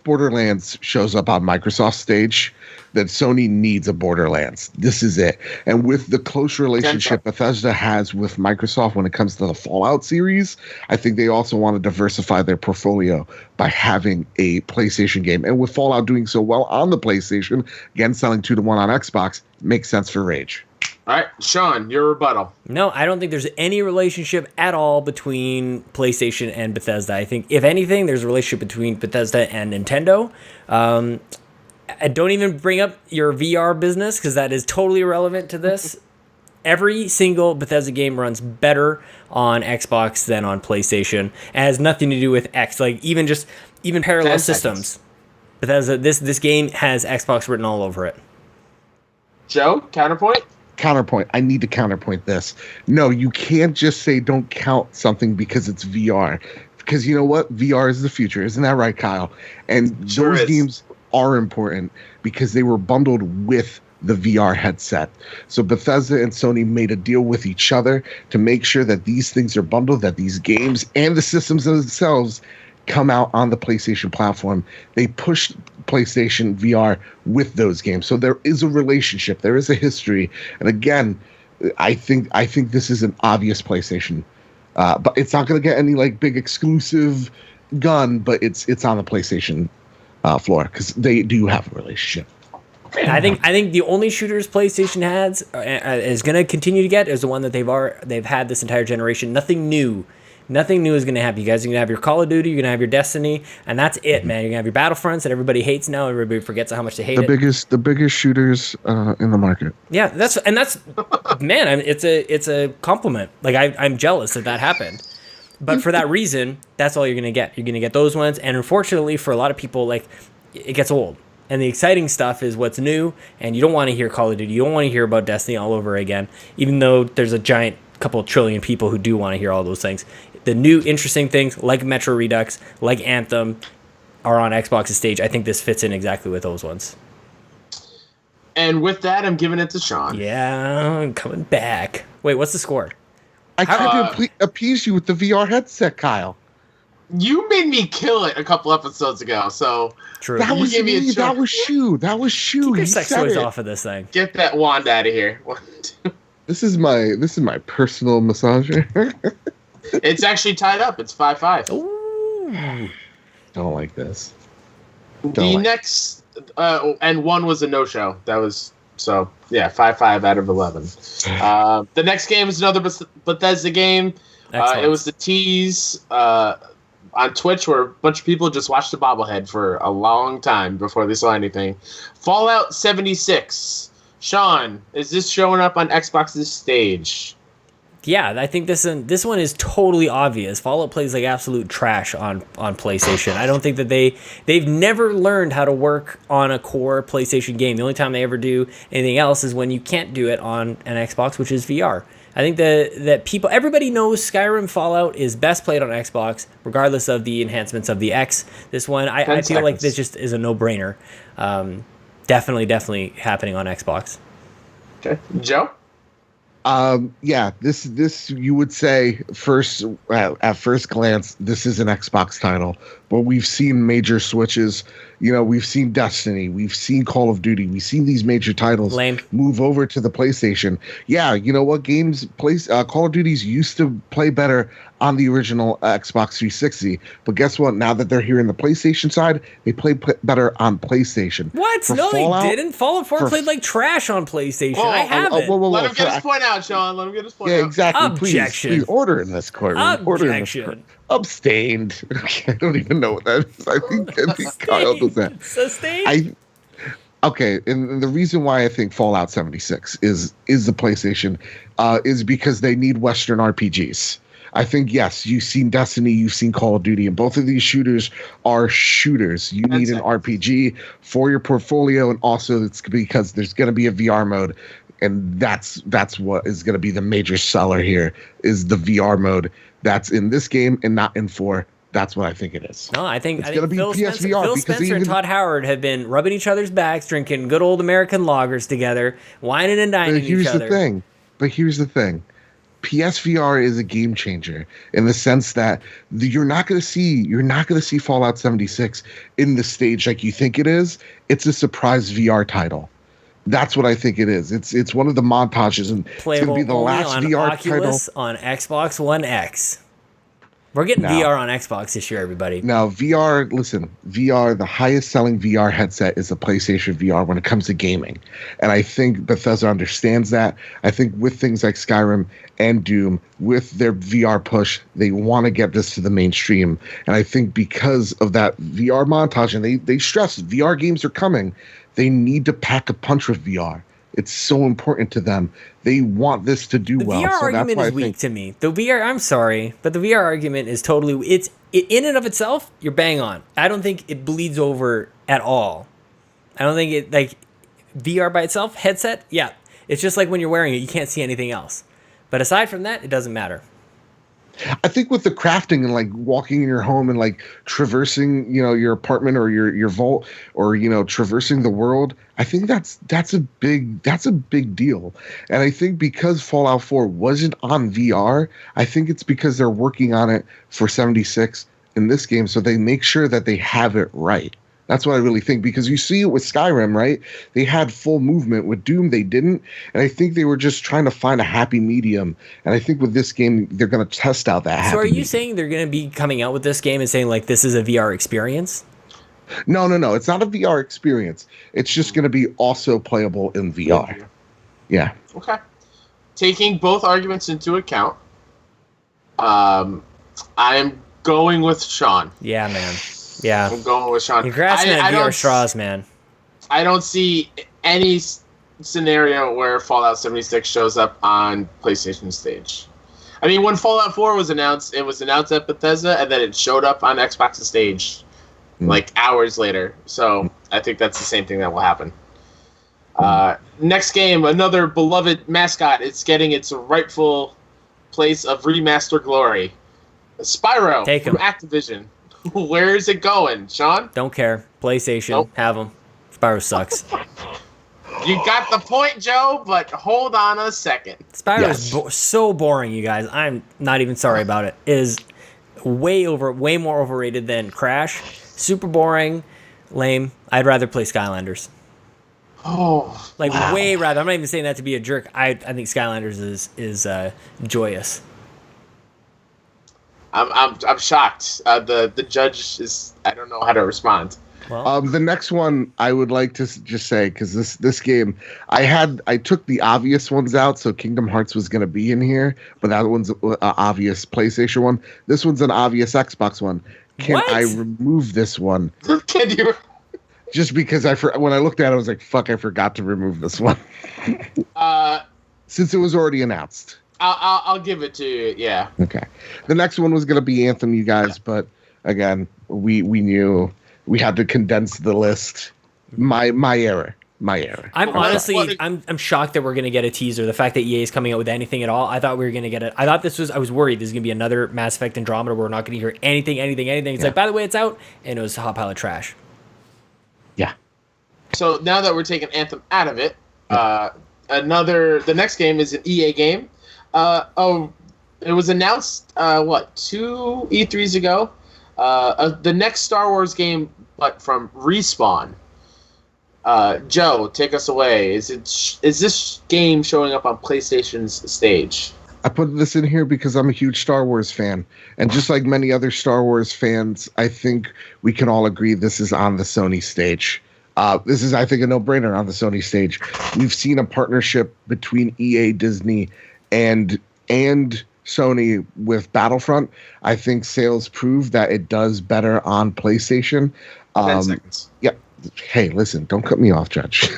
Borderlands shows up on Microsoft stage, then Sony needs a Borderlands. This is it. And with the close relationship Bethesda has with Microsoft when it comes to the Fallout series, I think they also want to diversify their portfolio by having a PlayStation game. And with Fallout doing so well on the PlayStation, again, selling 2-1 on Xbox, makes sense for Rage. All right, Sean, your rebuttal. No, I don't think there's any relationship at all between PlayStation and Bethesda. I think, if anything, there's a relationship between Bethesda and Nintendo. Don't even bring up your VR business, because that is totally irrelevant to this. Every single Bethesda game runs better on Xbox than on PlayStation. It has nothing to do with even parallel systems. Bethesda, this game has Xbox written all over it. Joe, counterpoint? Counterpoint. I need to counterpoint this. No, you can't just say don't count something because it's VR. Because you know what? VR is the future. Isn't that right, Kyle? And those games are important because they were bundled with the VR headset. So Bethesda and Sony made a deal with each other to make sure that these things are bundled, that these games and the systems themselves come out on the PlayStation platform. They pushed PlayStation VR with those games. So there is a relationship. There is a history. And again, I think this is an obvious PlayStation. But it's not going to get any big exclusive gun, but it's on the PlayStation floor because they do have a relationship. I think the only shooters PlayStation has is going to continue to get is the one that they've had this entire generation. Nothing new is going to happen. You guys are going to have your Call of Duty, you're going to have your Destiny, and that's it, man. You're going to have your Battlefronts that everybody hates now. Everybody forgets how much they hate it. The biggest shooters in the market. Yeah, that's man. It's a compliment. I'm jealous that happened. But for that reason, that's all you're going to get. You're going to get those ones, and unfortunately, for a lot of people, it gets old. And the exciting stuff is what's new, and you don't want to hear Call of Duty. You don't want to hear about Destiny all over again, even though there's a giant couple trillion people who do want to hear all those things. The new interesting things like Metro Redux, like Anthem, are on Xbox's stage, I think this fits in exactly with those ones. And with that, I'm giving it to Sean. Yeah, I'm coming back. Wait, what's the score? I tried to appease you with the VR headset, Kyle. You made me kill it a couple episodes ago, so True. That was me. That was Shu. Keep your sex toys off of this thing. Get that wand out of here. This is my personal massager. It's actually tied up. It's 5-5. Ooh. Don't like this. Next, and one was a no-show. That was 5-5 out of 11. The next game is another Bethesda game. It was the tease on Twitch where a bunch of people just watched the bobblehead for a long time before they saw anything. Fallout 76. Sean, is this showing up on Xbox's stage? Yeah, I think this one is totally obvious. Fallout plays like absolute trash on PlayStation. I don't think that they've never learned how to work on a core PlayStation game. The only time they ever do anything else is when you can't do it on an Xbox, which is VR. I think that everybody knows Skyrim Fallout is best played on Xbox, regardless of the enhancements of the X. This one, I feel like this just is a no-brainer. Definitely happening on Xbox. Okay, Joe? This you would say at first glance, this is an Xbox title, but we've seen major switches. We've seen Destiny, we've seen Call of Duty, we've seen these major titles move over to the PlayStation. Yeah, you know what? Call of Duties used to play better on the original Xbox 360, but guess what? Now that they're here in the PlayStation side, they play better on PlayStation. What? They didn't. Fallout 4 played like trash on PlayStation. I have it. Let him get his point out, Sean. Let him get his point out. Yeah, exactly. Objection. Please order in this court. Objection. Abstained. I don't even know what that is. I think Kyle does that. Sustained? Okay, and the reason why I think Fallout 76 is the PlayStation is because they need Western RPGs. I think, yes, you've seen Destiny, you've seen Call of Duty, and both of these shooters are shooters. You need an RPG for your portfolio, and also it's because there's going to be a VR mode, and that's what is going to be the major seller here, is the VR mode that's in this game and not in 4. That's what I think it is. No, I think going to be PSVR. Phil Spencer and Todd Howard have been rubbing each other's backs, drinking good old American lagers together, whining and dining each other. But here's the thing. PSVR is a game changer in the sense that you're not going to see Fallout 76 in the stage like you think it is. It's a surprise VR title. That's what I think it is. It's one of the montages, and playable it's going to be the last on VR Oculus title on Xbox One X. We're getting VR on Xbox this year, everybody. Now, VR, the highest selling VR headset is the PlayStation VR when it comes to gaming. And I think Bethesda understands that. I think with things like Skyrim and Doom, with their VR push, they want to get this to the mainstream. And I think because of that VR montage, and they stress VR games are coming, they need to pack a punch with VR. It's so important to them. They want this to do well. The VR argument is weak to me. The VR, I'm sorry, but the VR argument is totally, in and of itself, you're bang on. I don't think it bleeds over at all. I don't think it, like, VR by itself, headset, yeah. It's just like when you're wearing it, you can't see anything else. But aside from that, it doesn't matter. I think with the crafting and like walking in your home and like traversing, your apartment or your vault, or traversing the world, I think that's a big deal. And I think because Fallout 4 wasn't on VR, I think it's because they're working on it for 76 in this game, so they make sure that they have it right. That's what I really think, because you see it with Skyrim, right? They had full movement. With Doom, they didn't. And I think they were just trying to find a happy medium. And I think with this game, they're going to test out that happy medium. So are you saying they're going to be coming out with this game and saying, like, this is a VR experience? No. It's not a VR experience. It's just going to be also playable in VR. Yeah. Okay. Taking both arguments into account, I'm going with Sean. Yeah, man. Yeah, I'm going with Sean. You're grasping at VR straws, man. I don't see any scenario where Fallout 76 shows up on PlayStation stage. I mean, when Fallout 4 was announced, it was announced at Bethesda, and then it showed up on Xbox's stage like hours later. So I think that's the same thing that will happen. Next game, another beloved mascot. It's getting its rightful place of remaster glory. Spyro from Activision. Where is it going, Sean? Don't care. PlayStation, Nope. have them. Spyro sucks. You got the point, Joe, but hold on a second. Spyro is so boring, you guys. I'm not even sorry about it. It is way more overrated than Crash. Super boring, lame. I'd rather play Skylanders. Oh, wow. Way rather. I'm not even saying that to be a jerk. I think Skylanders is joyous. I'm shocked. The judge is. I don't know how to respond. Well, the next one I would like to just say, because this game, I took the obvious ones out, so Kingdom Hearts was going to be in here, but that one's an obvious PlayStation one. This one's an obvious Xbox one. Can I remove this one? Can you? Just because when I looked at it, I was like, fuck, I forgot to remove this one. Since it was already announced. I'll give it to you, yeah. Okay. The next one was going to be Anthem, you guys, but again, we knew we had to condense the list. My error. I'm honestly, I'm shocked that we're going to get a teaser. The fact that EA is coming out with anything at all, I thought we were going to get it. I was worried this was going to be another Mass Effect Andromeda where we're not going to hear anything. It's like, by the way, it's out, and it was a hot pile of trash. Yeah. So now that we're taking Anthem out of it, the next game is an EA game. It was announced, 2 E3s ago? The next Star Wars game, but from Respawn. Joe, take us away. Is this game showing up on PlayStation's stage? I put this in here because I'm a huge Star Wars fan. And just like many other Star Wars fans, I think we can all agree this is on the Sony stage. This is, I think, a no-brainer on the Sony stage. We've seen a partnership between EA, Disney, and Sony with Battlefront. I think sales prove that it does better on PlayStation. 10 seconds. Yeah. Hey, listen, don't cut me off, Judge.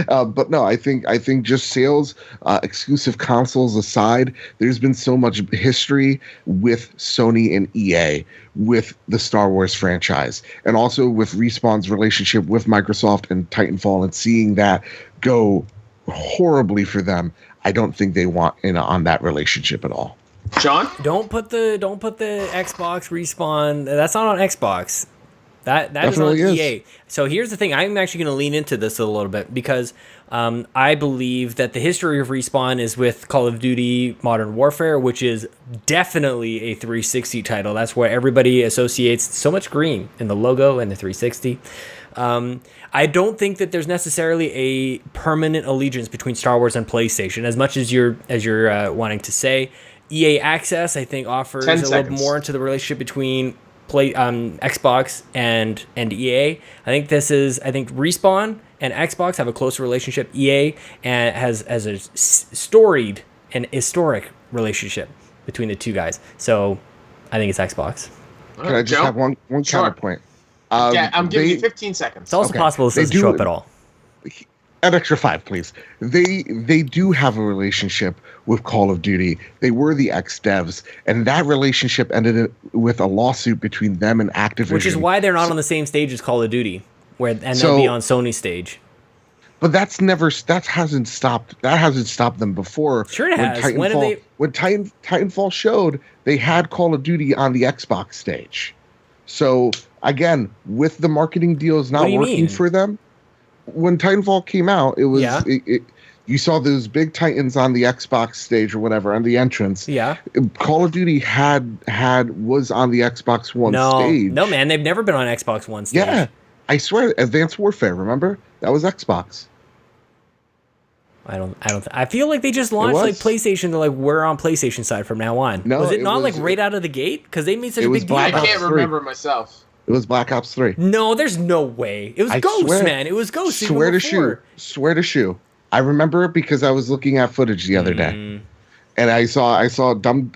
But no, I think just sales, exclusive consoles aside, there's been so much history with Sony and EA with the Star Wars franchise, and also with Respawn's relationship with Microsoft and Titanfall, and seeing that go horribly for them. I don't think they want in on that relationship at all. John? Don't put the Xbox Respawn. That's not on Xbox. That is on EA. So here's the thing. I'm actually going to lean into this a little bit because I believe that the history of Respawn is with Call of Duty Modern Warfare, which is definitely a 360 title. That's where everybody associates so much green in the logo and the 360. I don't think that there's necessarily a permanent allegiance between Star Wars and PlayStation, as much as you're wanting to say. EA Access, I think, offers a little more into the relationship between Xbox and EA. I think Respawn and Xbox have a closer relationship. EA has a storied and historic relationship between the two guys. So I think it's Xbox. Can I just have one counterpoint? I'm giving you 15 seconds. It's also possible this doesn't show up at all. An extra 5, please. They do have a relationship with Call of Duty. They were the ex-devs, and that relationship ended with a lawsuit between them and Activision. Which is why they're not on the same stage as Call of Duty, they'll be on Sony's stage. But that hasn't stopped them before. Sure it has. When Titanfall showed, they had Call of Duty on the Xbox stage. So again, with the marketing deals not working for them, when Titanfall came out, it was you saw those big Titans on the Xbox stage or whatever on the entrance. Yeah, Call of Duty was on the Xbox One stage. No, man, they've never been on Xbox One stage. Yeah, I swear, Advanced Warfare. Remember that was Xbox. I feel like they just launched like PlayStation to like we're on PlayStation side from now on. No, was it not like right out of the gate? Because they made such a big deal. I can't remember myself. It was Black Ops 3. No, there's no way. It was Ghost, man. It was Ghost. Swear to shoe. I remember it because I was looking at footage the other day, and I saw dumb.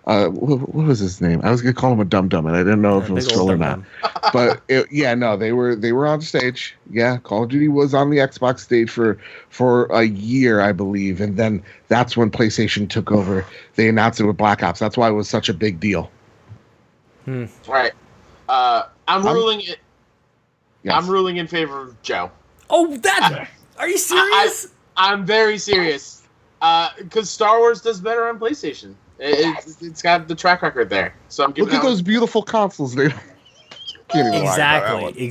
What was his name? I was gonna call him a dum dum, and I didn't know if it was true or not. But they were on stage. Yeah, Call of Duty was on the Xbox stage for a year, I believe, and then that's when PlayStation took over. They announced it with Black Ops. That's why it was such a big deal. Right. I'm ruling it. Yes. I'm ruling in favor of Joe. Oh, are you serious? I'm very serious. Because Star Wars does better on PlayStation. It's got the track record there. So I'm giving Look at those beautiful consoles, dude. Exactly.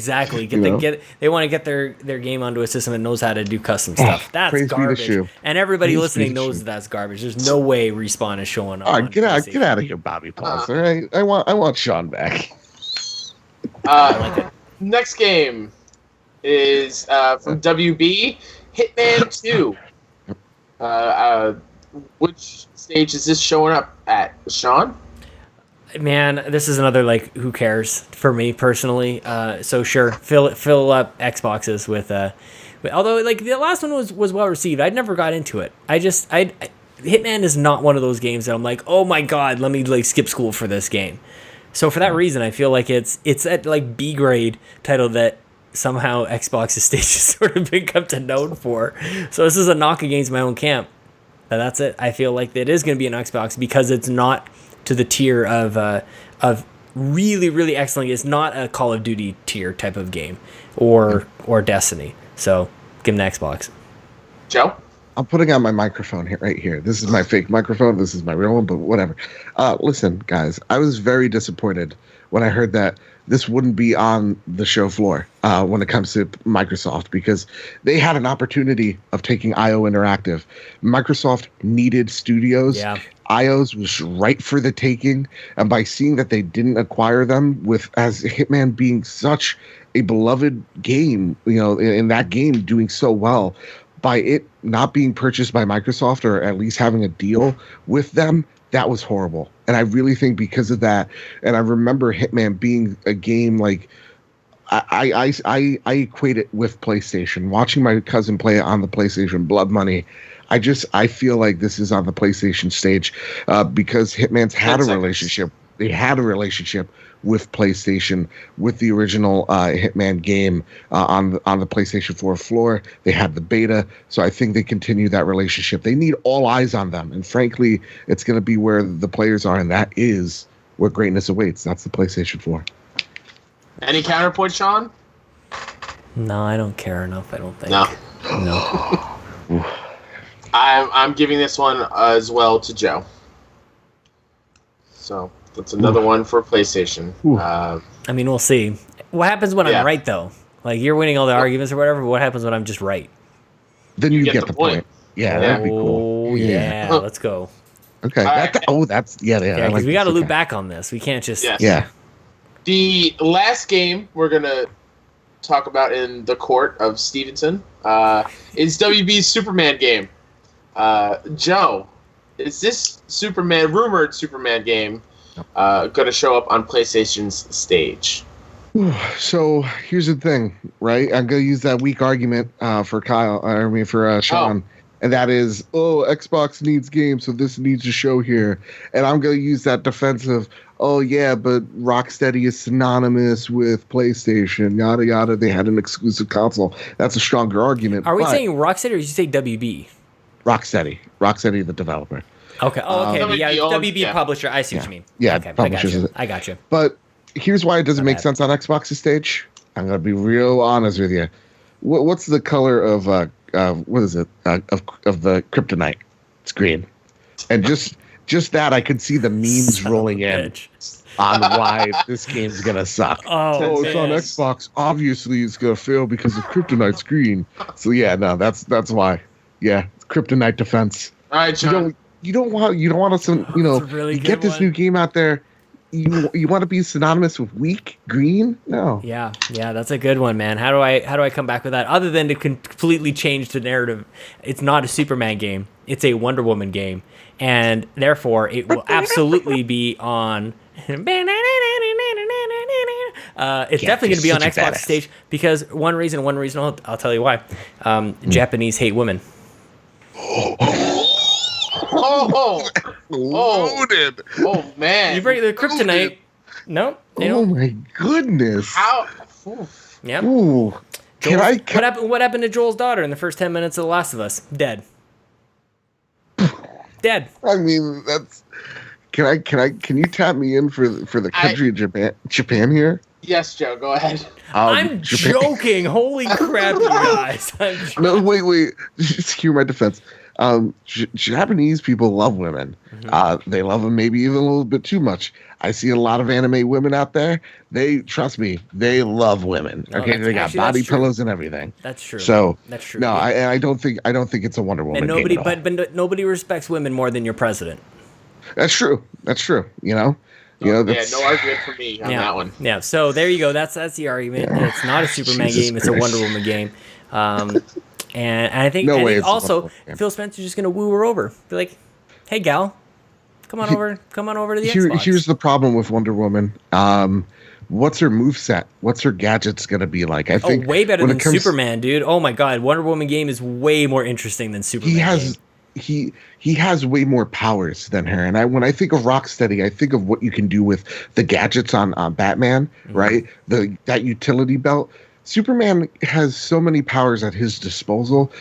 They want to get their game onto a system that knows how to do custom stuff. That's garbage. And everybody listening knows that's garbage. There's no way Respawn is showing up. All right, get out of here, Bobby Paws. All right, I want Sean back. Next game is from WB, Hitman 2. Which stage is this showing up at, Sean? Man, this is another who cares for me personally. So sure, fill up Xboxes with. Although the last one was well received, I'd never got into it. Hitman is not one of those games that I'm like, oh my god, let me skip school for this game. So for that reason, I feel like it's that B grade title that somehow Xbox's stage has sort of become to known for. So this is a knock against my own camp. But that's it. I feel like it is going to be an Xbox because it's not to the tier of really, really excellent. It's not a Call of Duty tier type of game or Destiny. So give them an Xbox. Joe? I'm putting on my microphone right here. This is my fake microphone. This is my real one, but whatever. Listen, guys, I was very disappointed when I heard that this wouldn't be on the show floor when it comes to Microsoft, because they had an opportunity of taking IO Interactive. Microsoft needed studios. Yeah. IO's was right for the taking, and by seeing that they didn't acquire them, as Hitman being such a beloved game, in that game doing so well, by it not being purchased by Microsoft or at least having a deal with them, that was horrible. And I really think because of that, and I remember Hitman being a game I equate it with PlayStation. Watching my cousin play it on the PlayStation, Blood Money, I feel like this is on the PlayStation stage because Hitman's had a relationship. They had a relationship with PlayStation, with the original Hitman game on the PlayStation 4 floor. They had the beta, so I think they continue that relationship. They need all eyes on them, and frankly, it's going to be where the players are, and that is where greatness awaits. That's the PlayStation 4. Any counterpoint, Sean? No, I don't care enough, I don't think. No. I'm giving this one as well to Joe. So that's another one for PlayStation. I mean, we'll see. What happens when I'm right, though? You're winning all the arguments or whatever, but what happens when I'm just right? Then you get the point. Yeah, that'd be cool. Oh, yeah. Let's go. Okay. That's because we got to loop back on this. We can't just... Yes. Yeah. The last game we're going to talk about in the court of Stevenson is WB's Superman game. Joe, is this rumored Superman game going to show up on PlayStation's stage? So here's the thing, right? I'm going to use that weak argument for Sean. And that is, Xbox needs games, so this needs to show here. And I'm going to use that defensive, but Rocksteady is synonymous with PlayStation, yada, yada. They had an exclusive console. That's a stronger argument. Are we saying Rocksteady or did you say WB? Rocksteady, the developer. Okay. WB publisher. I see what you mean. Yeah, okay, publishers. I got you. But here's why it doesn't make sense on Xbox's stage. I'm going to be real honest with you. What's the color of what is it of the kryptonite? It's green, and just that I could see the memes rolling in on why this game's gonna suck. It's on Xbox. Obviously, it's gonna fail because the kryptonite's green. So that's why. Yeah, it's kryptonite defense. All right, John. You don't want us to you get this new game out there. You want to be synonymous with weak green? No. Yeah, that's a good one, man. How do I come back with that? Other than to completely change the narrative, it's not a Superman game. It's a Wonder Woman game, and therefore it will absolutely be on. It's definitely going to be on Xbox stage because one reason. I'll tell you why. Japanese hate women. Loaded. Oh man! You break the kryptonite. No. My goodness. How? Yeah. What happened to Joel's daughter in the first 10 minutes of The Last of Us? Dead. Dead. I mean, that's. Can you tap me in for the country of Japan here? Yes, Joe. Go ahead. I'm joking. Holy crap, you guys! No, wait. Just hear my defense. Japanese people love women. They love them maybe even a little bit too much. I see a lot of anime women out there. They trust me. They love women. No, Okay, they got body pillows and everything. That's true. So that's true. No, yeah. I don't think it's a Wonder Woman. And nobody, game at all. but nobody respects women more than your president. That's true. You know. That's, no argument for me on that one. Yeah. So there you go. That's the argument. Yeah. It's not a Superman game. It's a Wonder Woman game. And I think also Phil Spencer's just gonna woo her over. Be like, hey gal, come on over to the Xbox. Here's the problem with Wonder Woman. What's her moveset? What's her gadgets gonna be like? I think way better than Superman, dude. Oh my god, Wonder Woman game is way more interesting than Superman. He has way more powers than her. And when I think of Rocksteady, I think of what you can do with the gadgets on Batman, right? That utility belt. Superman has so many powers at his disposal.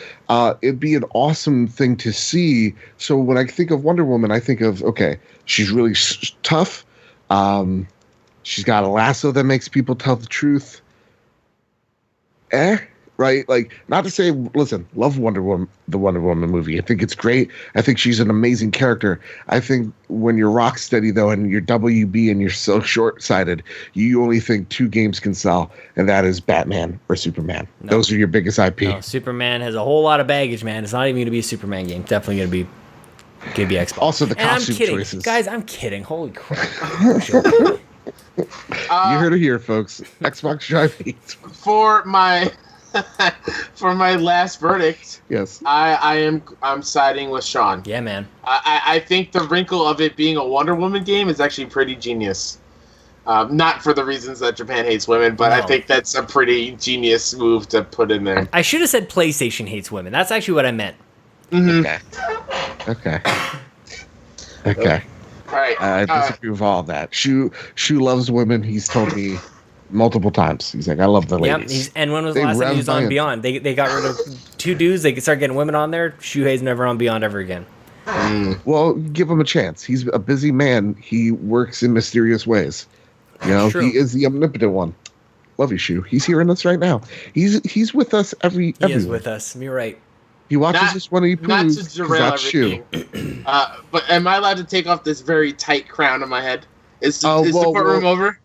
It'd be an awesome thing to see. So when I think of Wonder Woman, I think of, okay, she's really tough. She's got a lasso that makes people tell the truth. Right? Like, not to say, listen, love Wonder Woman, the Wonder Woman movie. I think it's great. I think she's an amazing character. I think when you're Rocksteady, though, and you're WB and you're so short-sighted, you only think two games can sell, and that is Batman or Superman. No. Those are your biggest IP. No, Superman has a whole lot of baggage, man. It's not even going to be a Superman game. Definitely going to be Xbox. Also, the costume choices. Guys, I'm kidding. Holy crap. You heard it here, folks. Xbox Drive 8. For my last verdict, yes, I'm siding with Sean. Yeah, man. I think the wrinkle of it being a Wonder Woman game is actually pretty genius. Not for the reasons that Japan hates women, but I think that's a pretty genius move to put in there. I should have said PlayStation hates women. That's actually what I meant. Mm-hmm. Okay. All right. I disagree with all of that. Shu loves women. He's told me multiple times. He's like, I love the ladies. Yep. And when was the last time he was on Beyond? They got rid of two dudes. They could start getting women on there. Shuhei's never on Beyond ever again. Well, give him a chance. He's a busy man. He works in mysterious ways. You know, he is the omnipotent one. Love you, Shu. He's hearing us right now. He's with us every. He is with us. You're right. He watches this one. Not to derail everything. But am I allowed to take off this very tight crown on my head? Is the courtroom over?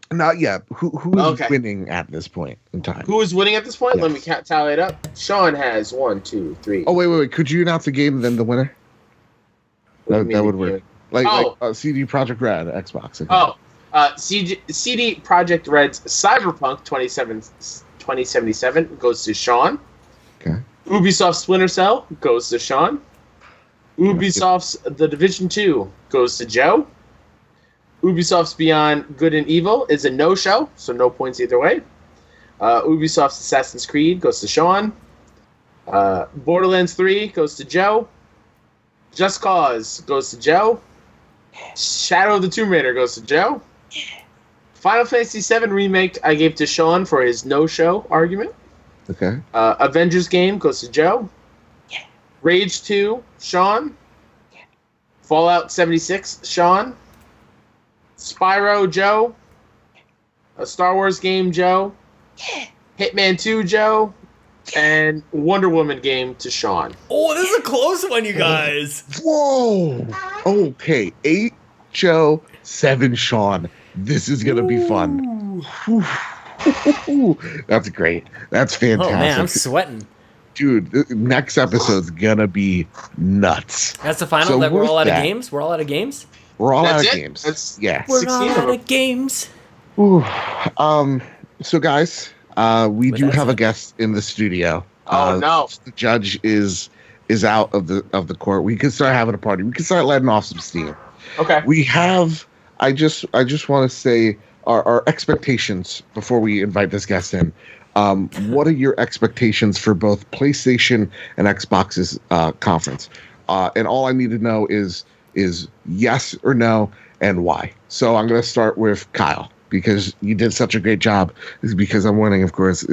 Not yet. Who is winning at this point in time? Who is winning at this point? Yes. Let me tally it up. Sean has 1, 2, 3. Oh wait. Could you announce the game and then the winner? That would work. Like CD Projekt Red, Xbox. Okay. CD Projekt Red's Cyberpunk 2077 goes to Sean. Okay. Ubisoft's Splinter Cell goes to Sean. Ubisoft's The Division 2 goes to Joe. Ubisoft's Beyond Good and Evil is a no-show, so no points either way. Ubisoft's Assassin's Creed goes to Sean. Borderlands 3 goes to Joe. Just Cause goes to Joe. Shadow of the Tomb Raider goes to Joe. Final Fantasy VII Remake I gave to Sean for his no-show argument. Okay. Avengers game goes to Joe. Yeah. Rage 2, Sean. Yeah. Fallout 76, Sean. Spyro, Joe. A Star Wars game, Joe. Yeah. Hitman 2, Joe. And Wonder Woman game to Sean. Oh, this is a close one, you guys. Whoa. Okay. 8 Joe, 7 Sean. This is going to be fun. That's great. That's fantastic. Oh, man, I'm sweating. Dude, the next episode's going to be nuts. That's the final? So that we're all out of games? We're all out of games? We're all out of games. We're all out of games. Ooh. So, guys, we do have a guest in the studio. Oh, no. The judge is out of the court. We can start having a party. We can start letting off some steam. Okay. We have... I just want to say our expectations before we invite this guest in. What are your expectations for both PlayStation and Xbox's conference? And all I need to know is yes or no and why. So I'm going to start with Kyle because you did such a great job. It's because I'm winning, of course.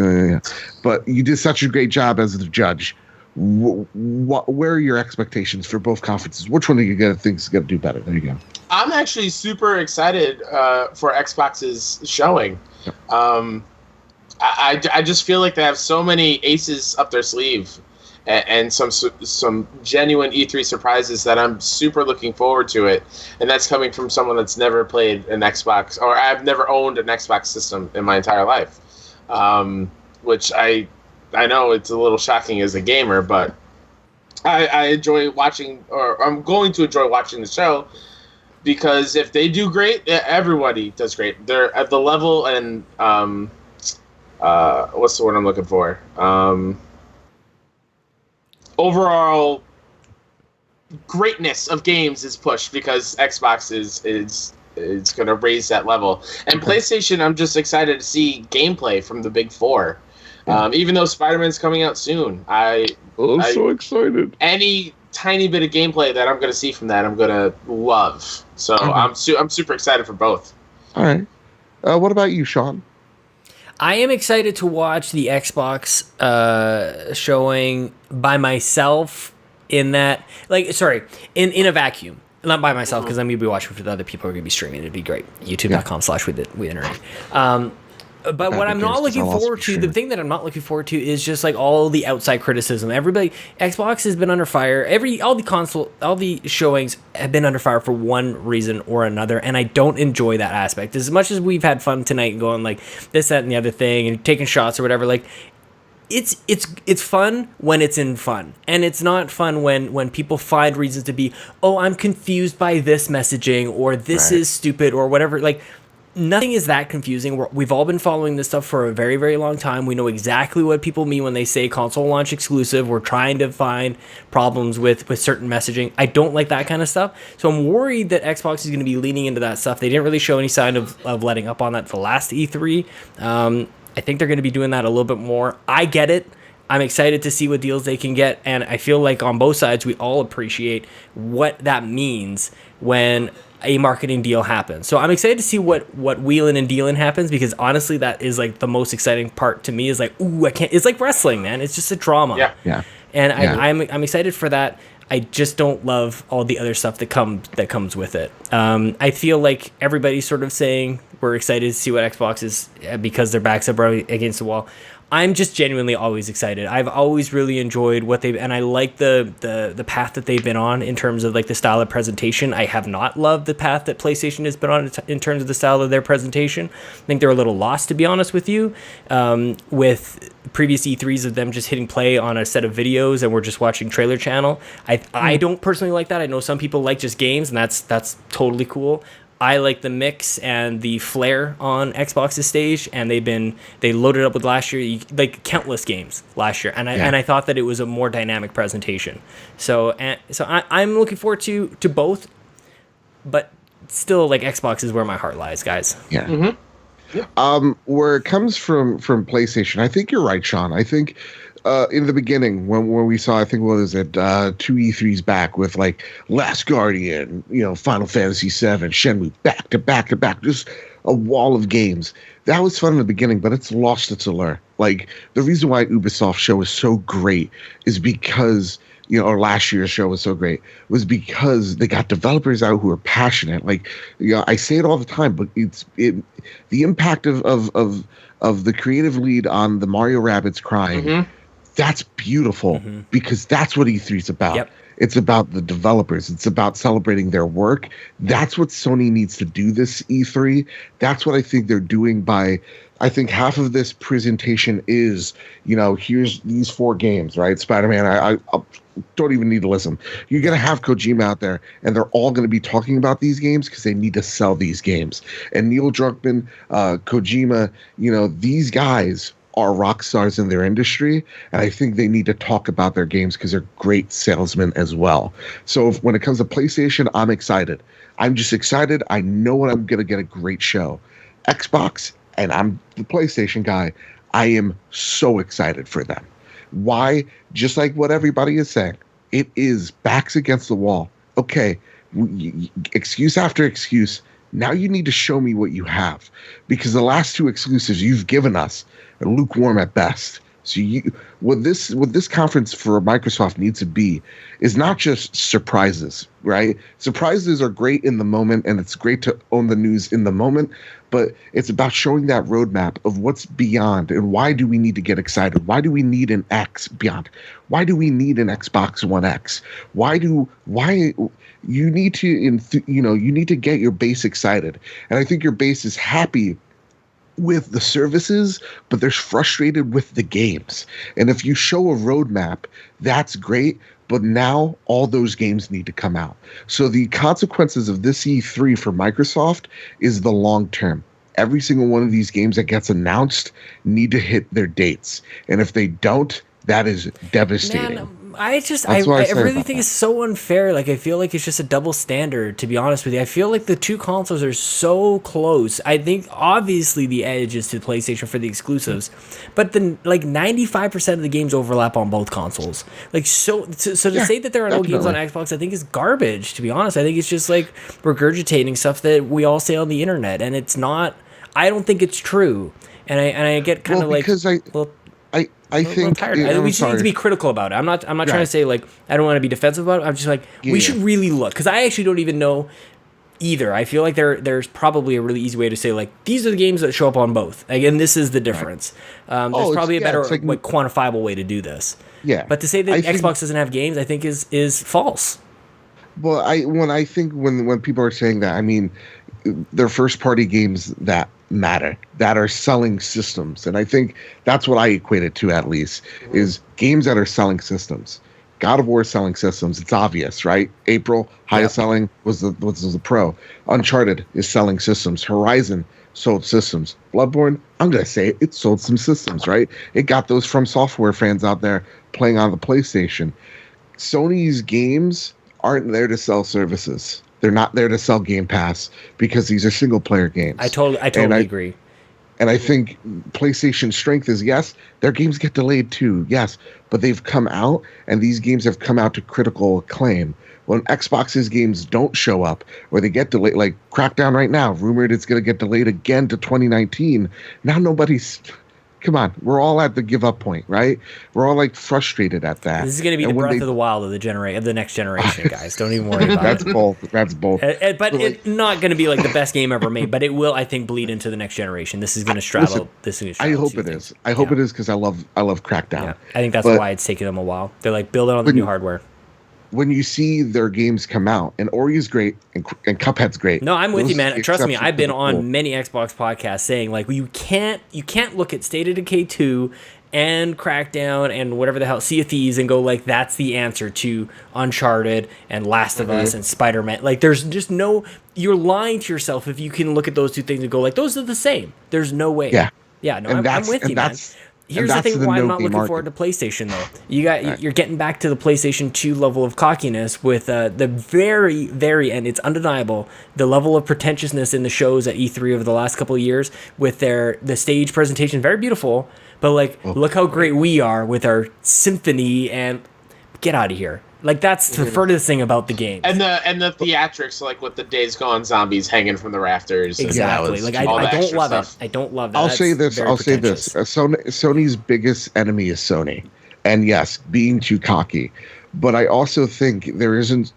But you did such a great job as the judge. Where are your expectations for both conferences? Which one are you going to think is going to do better? There you go. I'm actually super excited for Xbox's showing. I just feel like they have so many aces up their sleeve. and some genuine E3 surprises that I'm super looking forward to it. And that's coming from someone that's never played an Xbox, or I've never owned an Xbox system in my entire life, which I know it's a little shocking as a gamer, but I enjoy watching, or I'm going to enjoy watching the show, because if they do great, everybody does great. They're at the level and what's the word I'm looking for? Overall greatness of games is pushed because Xbox is going to raise that level. And PlayStation, I'm just excited to see gameplay from the big four. Even though Spider-Man's coming out soon, I'm so excited. Any tiny bit of gameplay that I'm going to see from that, I'm going to love. So I'm super excited for both. All right. What about you, Sean? I am excited to watch the Xbox showing by myself in a vacuum. Not by myself, because I'm going to be watching with other people who are going to be streaming. It'd be great. YouTube.com/WeInternet. But what I'm not looking forward to, the thing that I'm not looking forward to is just like all the outside criticism. Xbox has been under fire. All the showings have been under fire for one reason or another, and I don't enjoy that aspect. As much as we've had fun tonight going like this, that, and the other thing, and taking shots or whatever, like it's fun when it's in fun, and it's not fun when people find reasons to be, oh, I'm confused by this messaging, or this is stupid, or whatever. Like, nothing is that confusing. We've all been following this stuff for a very, very long time. We know exactly what people mean when they say console launch exclusive. We're trying to find problems with certain messaging. I don't like that kind of stuff. So I'm worried that Xbox is going to be leaning into that stuff. They didn't really show any sign of letting up on that for the last E3. I think they're going to be doing that a little bit more. I get it. I'm excited to see what deals they can get. And I feel like on both sides, we all appreciate what that means when a marketing deal happens. So I'm excited to see what wheeling and dealing happens, because honestly, that is like the most exciting part to me, is like, ooh, I can't, it's like wrestling, man. It's just a drama. Yeah. And I'm excited for that. I just don't love all the other stuff that comes with it. I feel like everybody's sort of saying we're excited to see what Xbox is, because their backs up against the wall. I'm just genuinely always excited. I've always really enjoyed and I like the path that they've been on in terms of like the style of presentation. I have not loved the path that PlayStation has been on in terms of the style of their presentation. I think they're a little lost, to be honest with you, with previous E3s of them just hitting play on a set of videos and we're just watching trailer channel. I don't personally like that. I know some people like just games, and that's totally cool. I like the mix and the flair on Xbox's stage, and they loaded up with last year, like countless games last year, and I thought that it was a more dynamic presentation. So I'm looking forward to both, but still, like, Xbox is where my heart lies, guys. Yeah. Mm-hmm. Yeah. Where it comes from PlayStation, I think you're right, Sean. I think in the beginning, when we saw, I think, what is it, 2 E3s back with like Last Guardian, Final Fantasy VII, Shenmue, back to back to back, just a wall of games. That was fun in the beginning, but it's lost its allure. Like, the reason why Ubisoft's show is so great is because, or last year's show was so great, was because they got developers out who are passionate. Like, I say it all the time, but the impact of the creative lead on the Mario Rabbids crying. Mm-hmm. That's beautiful, because that's what E3's about. Yep. It's about the developers. It's about celebrating their work. That's what Sony needs to do this E3. That's what I think they're doing by, I think half of this presentation is, here's these 4 games, right? Spider-Man, I don't even need to listen. You're going to have Kojima out there, and they're all going to be talking about these games because they need to sell these games. And Neil Druckmann, Kojima, these guys are rock stars in their industry, and I think they need to talk about their games because they're great salesmen as well. So when it comes to PlayStation, I'm excited. I'm just excited. I know I'm going to get a great show. Xbox, and I'm the PlayStation guy, I am so excited for them. Why? Just like what everybody is saying, it is backs against the wall. Okay, excuse after excuse. Now you need to show me what you have, because the last 2 exclusives you've given us are lukewarm at best. So what this conference for Microsoft needs to be is not just surprises, right? Surprises are great in the moment, and it's great to own the news in the moment, but it's about showing that roadmap of what's beyond and why do we need to get excited? Why do we need an X beyond? Why do we need an Xbox One X? Why you need to you need to get your base excited. And I think your base is happy with the services, but they're frustrated with the games. And if you show a roadmap, that's great, but now all those games need to come out. So the consequences of this E3 for Microsoft is the long term. Every single one of these games that gets announced need to hit their dates. And if they don't, that is devastating. Man, I really think it's so unfair. Like, I feel like it's just a double standard, to be honest with you. I feel like the two consoles are so close. I think obviously the edge is to PlayStation for the exclusives, but then like 95% of the games overlap on both consoles. Like, so to say that there are no games on Xbox, I think is garbage, to be honest. I think it's just like regurgitating stuff that we all say on the internet, and it's not. I don't think it's true, and I get kind of like. I think we just need to be critical about it. I'm not trying to say like I don't want to be defensive about it. I'm just like we should really look, because I actually don't even know either. I feel like there's probably a really easy way to say like these are the games that show up on both. Again, this is the difference. There's probably a better like quantifiable way to do this. Yeah. But to say that Xbox doesn't have games, I think is false. Well, when people are saying that, I mean they're first party games that matter, that are selling systems, and I think that's what I equate it to, at least, is games that are selling systems. God of War is selling systems. It's obvious, right? April highest selling was the Pro. Uncharted is selling systems. Horizon sold systems. Bloodborne, I'm gonna say it sold some systems, right? It got those From Software fans out there playing on the PlayStation. Sony's games aren't there to sell services. They're not there to sell Game Pass because these are single player games. I totally agree. And I think PlayStation's strength is, yes, their games get delayed too, yes, but they've come out, and these games have come out to critical acclaim. When Xbox's games don't show up, or they get delayed, like Crackdown right now, rumored it's going to get delayed again to 2019. Now nobody's... Come on, we're all at the give up point, right? We're all like frustrated at that. This is going to be the Breath of the Wild of the next generation, guys. Don't even worry about it. That's bold. But it's not going to be like the best game ever made. But it will, I think, bleed into the next generation. This is going to straddle. I hope it is. I hope it is, because I love Crackdown. Yeah. I think that's why it's taken them a while. They're like building on the new hardware. When you see their games come out, and Ori is great, and Cuphead's great. No, I'm with you, man. Trust me, I've been on many Xbox podcasts saying like, you can't look at State of Decay 2 and Crackdown and whatever the hell, Sea of Thieves, and go like that's the answer to Uncharted and Last of Us and Spider-Man. Like, there's just no. You're lying to yourself if you can look at those two things and go like those are the same. There's no way. Yeah. No, I'm with you, man. Here's the thing why I'm not looking forward to PlayStation, though. You're getting back to the PlayStation 2 level of cockiness with the very, very end. It's undeniable. The level of pretentiousness in the shows at E3 over the last couple of years with the stage presentation, very beautiful, but look how great we are with our symphony, and get out of here. Like, that's the furthest thing about the game. And the theatrics, like with the Days Gone zombies hanging from the rafters. Exactly. Like, I don't love it. I don't love that. I'll say this. Sony's biggest enemy is Sony. And yes, being too cocky. But I also think there isn't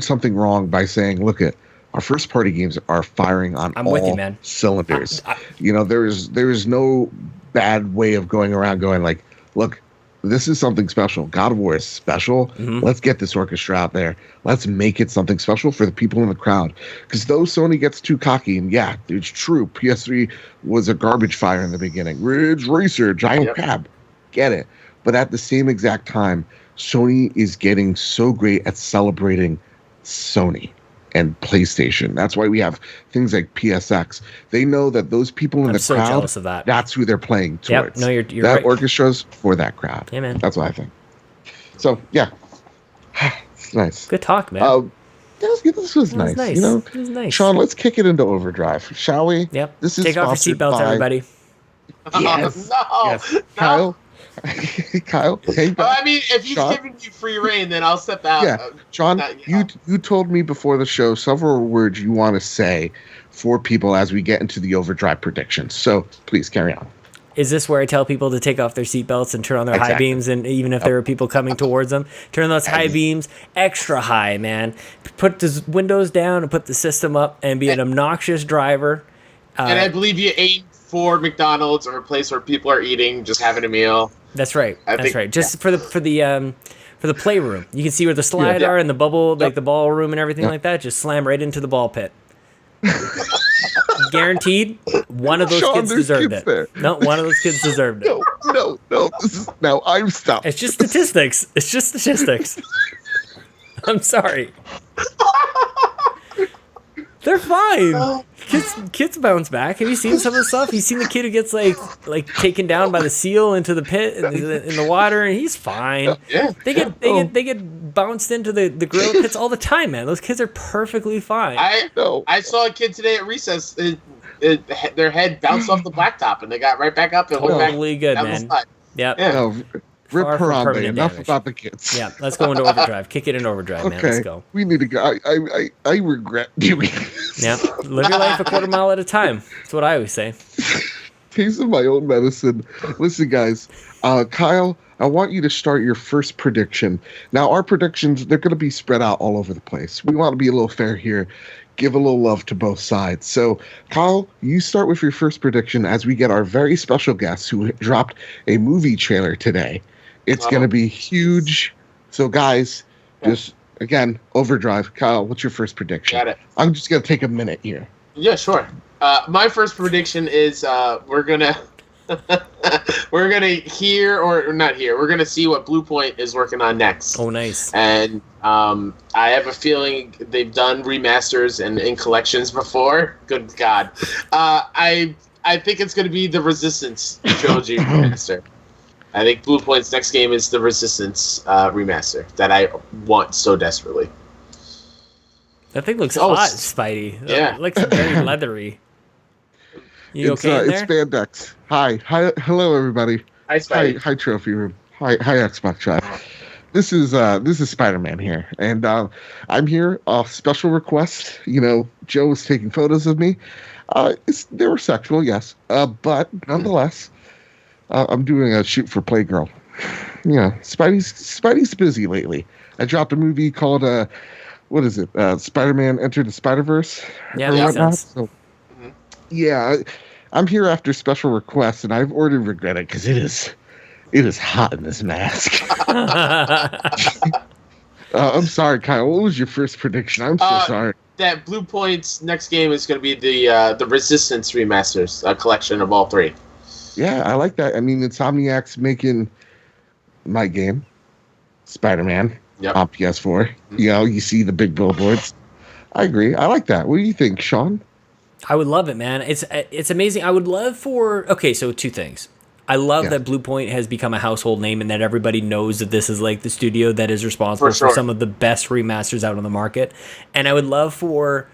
something wrong by saying, look at our first party games are firing on all cylinders. There is no bad way of going around going like, look, this is something special. God of War is special. Mm-hmm. Let's get this orchestra out there. Let's make it something special for the people in the crowd. Because though Sony gets too cocky, and yeah, it's true, PS3 was a garbage fire in the beginning. Ridge Racer, Giant Crab, get it. But at the same exact time, Sony is getting so great at celebrating Sony and PlayStation. That's why we have things like PSX. They know that those people in the crowd, jealous of that. That's who they're playing towards. No, you're that right. Orchestra's for that crowd. Yeah, man. That's what I think. So, yeah. It's nice. Good talk, man. This was nice. It was nice. Sean, let's kick it into overdrive, shall we? Yep. This is Take off your seatbelts, everybody. Yes. No. Kyle? Kyle, I mean, if he's giving you free reign, then I'll step out. Yeah, John, you told me before the show several words you want to say for people as we get into the overdrive predictions. So please carry on. Is this where I tell people to take off their seatbelts and turn on their high beams? And even if there are people coming towards them, turn those high beams extra high, man. Put the windows down and put the system up and be an obnoxious driver. And I believe you aim for McDonald's or a place where people are eating, just having a meal. That's right. That's right. Just for the playroom, you can see where the slide are and the bubble, like the ballroom and everything like that. Just slam right into the ball pit. Guaranteed, one of those kids deserved it. There. No, one of those kids deserved it. No. Now I'm stopped. It's just statistics. I'm sorry. They're fine. Kids bounce back. Have you seen some of the stuff? You've seen the kid who gets like taken down by the seal into the pit in the water, and he's fine. Yeah. They get bounced into the gorilla pits all the time, man. Those kids are perfectly fine. I saw a kid today at recess. Their head bounced off the blacktop, and they got right back up and went back. Totally good, down man. The slide. Yep. Yeah. No, rip Harambe. Enough about the kids. Yeah, let's go into overdrive. Kick it in overdrive, man. Let's go. We need to go. I regret doing this. Yeah, live your life a quarter mile at a time. That's what I always say. Taste of my own medicine. Listen, guys. Kyle, I want you to start your first prediction. Now, our predictions, they're going to be spread out all over the place. We want to be a little fair here. Give a little love to both sides. So, Kyle, you start with your first prediction as we get our very special guest who dropped a movie trailer today. It's going to be huge. So, guys, just, again, overdrive. Kyle, what's your first prediction? Got it. I'm just going to take a minute here. Yeah, sure. My first prediction is we're gonna we're gonna see what Blue Point is working on next. Oh, nice. And I have a feeling they've done remasters and in collections before. Good God. I think it's gonna be the Resistance trilogy remaster. I think Blue Point's next game is the Resistance remaster that I want so desperately. That thing looks hot, Spidey. Yeah. It looks very leathery. You okay in there? It's Spandex. Hi. Hello, everybody. Hi, Spidey. Hi, Trophy Room. Hi, Xbox Drive. This is Spider-Man here, and I'm here. Special request. You know, Joe was taking photos of me. They were sexual, yes, but nonetheless, I'm doing a shoot for Playgirl. Yeah, Spidey's busy lately. I dropped a movie called what is it? Spider-Man Enter the Spider-Verse. Yeah, that makes sense. So, yeah, I'm here after special requests, and I've already regretted because it is hot in this mask. I'm sorry, Kyle. What was your first prediction? I'm so sorry. That Blue Point's next game is going to be the Resistance remasters, a collection of all three. Yeah, I like that. I mean, Insomniac's making my game, Spider-Man, on PS4. Mm-hmm. You know, you see the big billboards. I agree. I like that. What do you think, Sean? I would love it, man. It's amazing. I would love so two things. I love that Blue Point has become a household name and that everybody knows that this is like the studio that is responsible for some of the best remasters out on the market. And I would love for,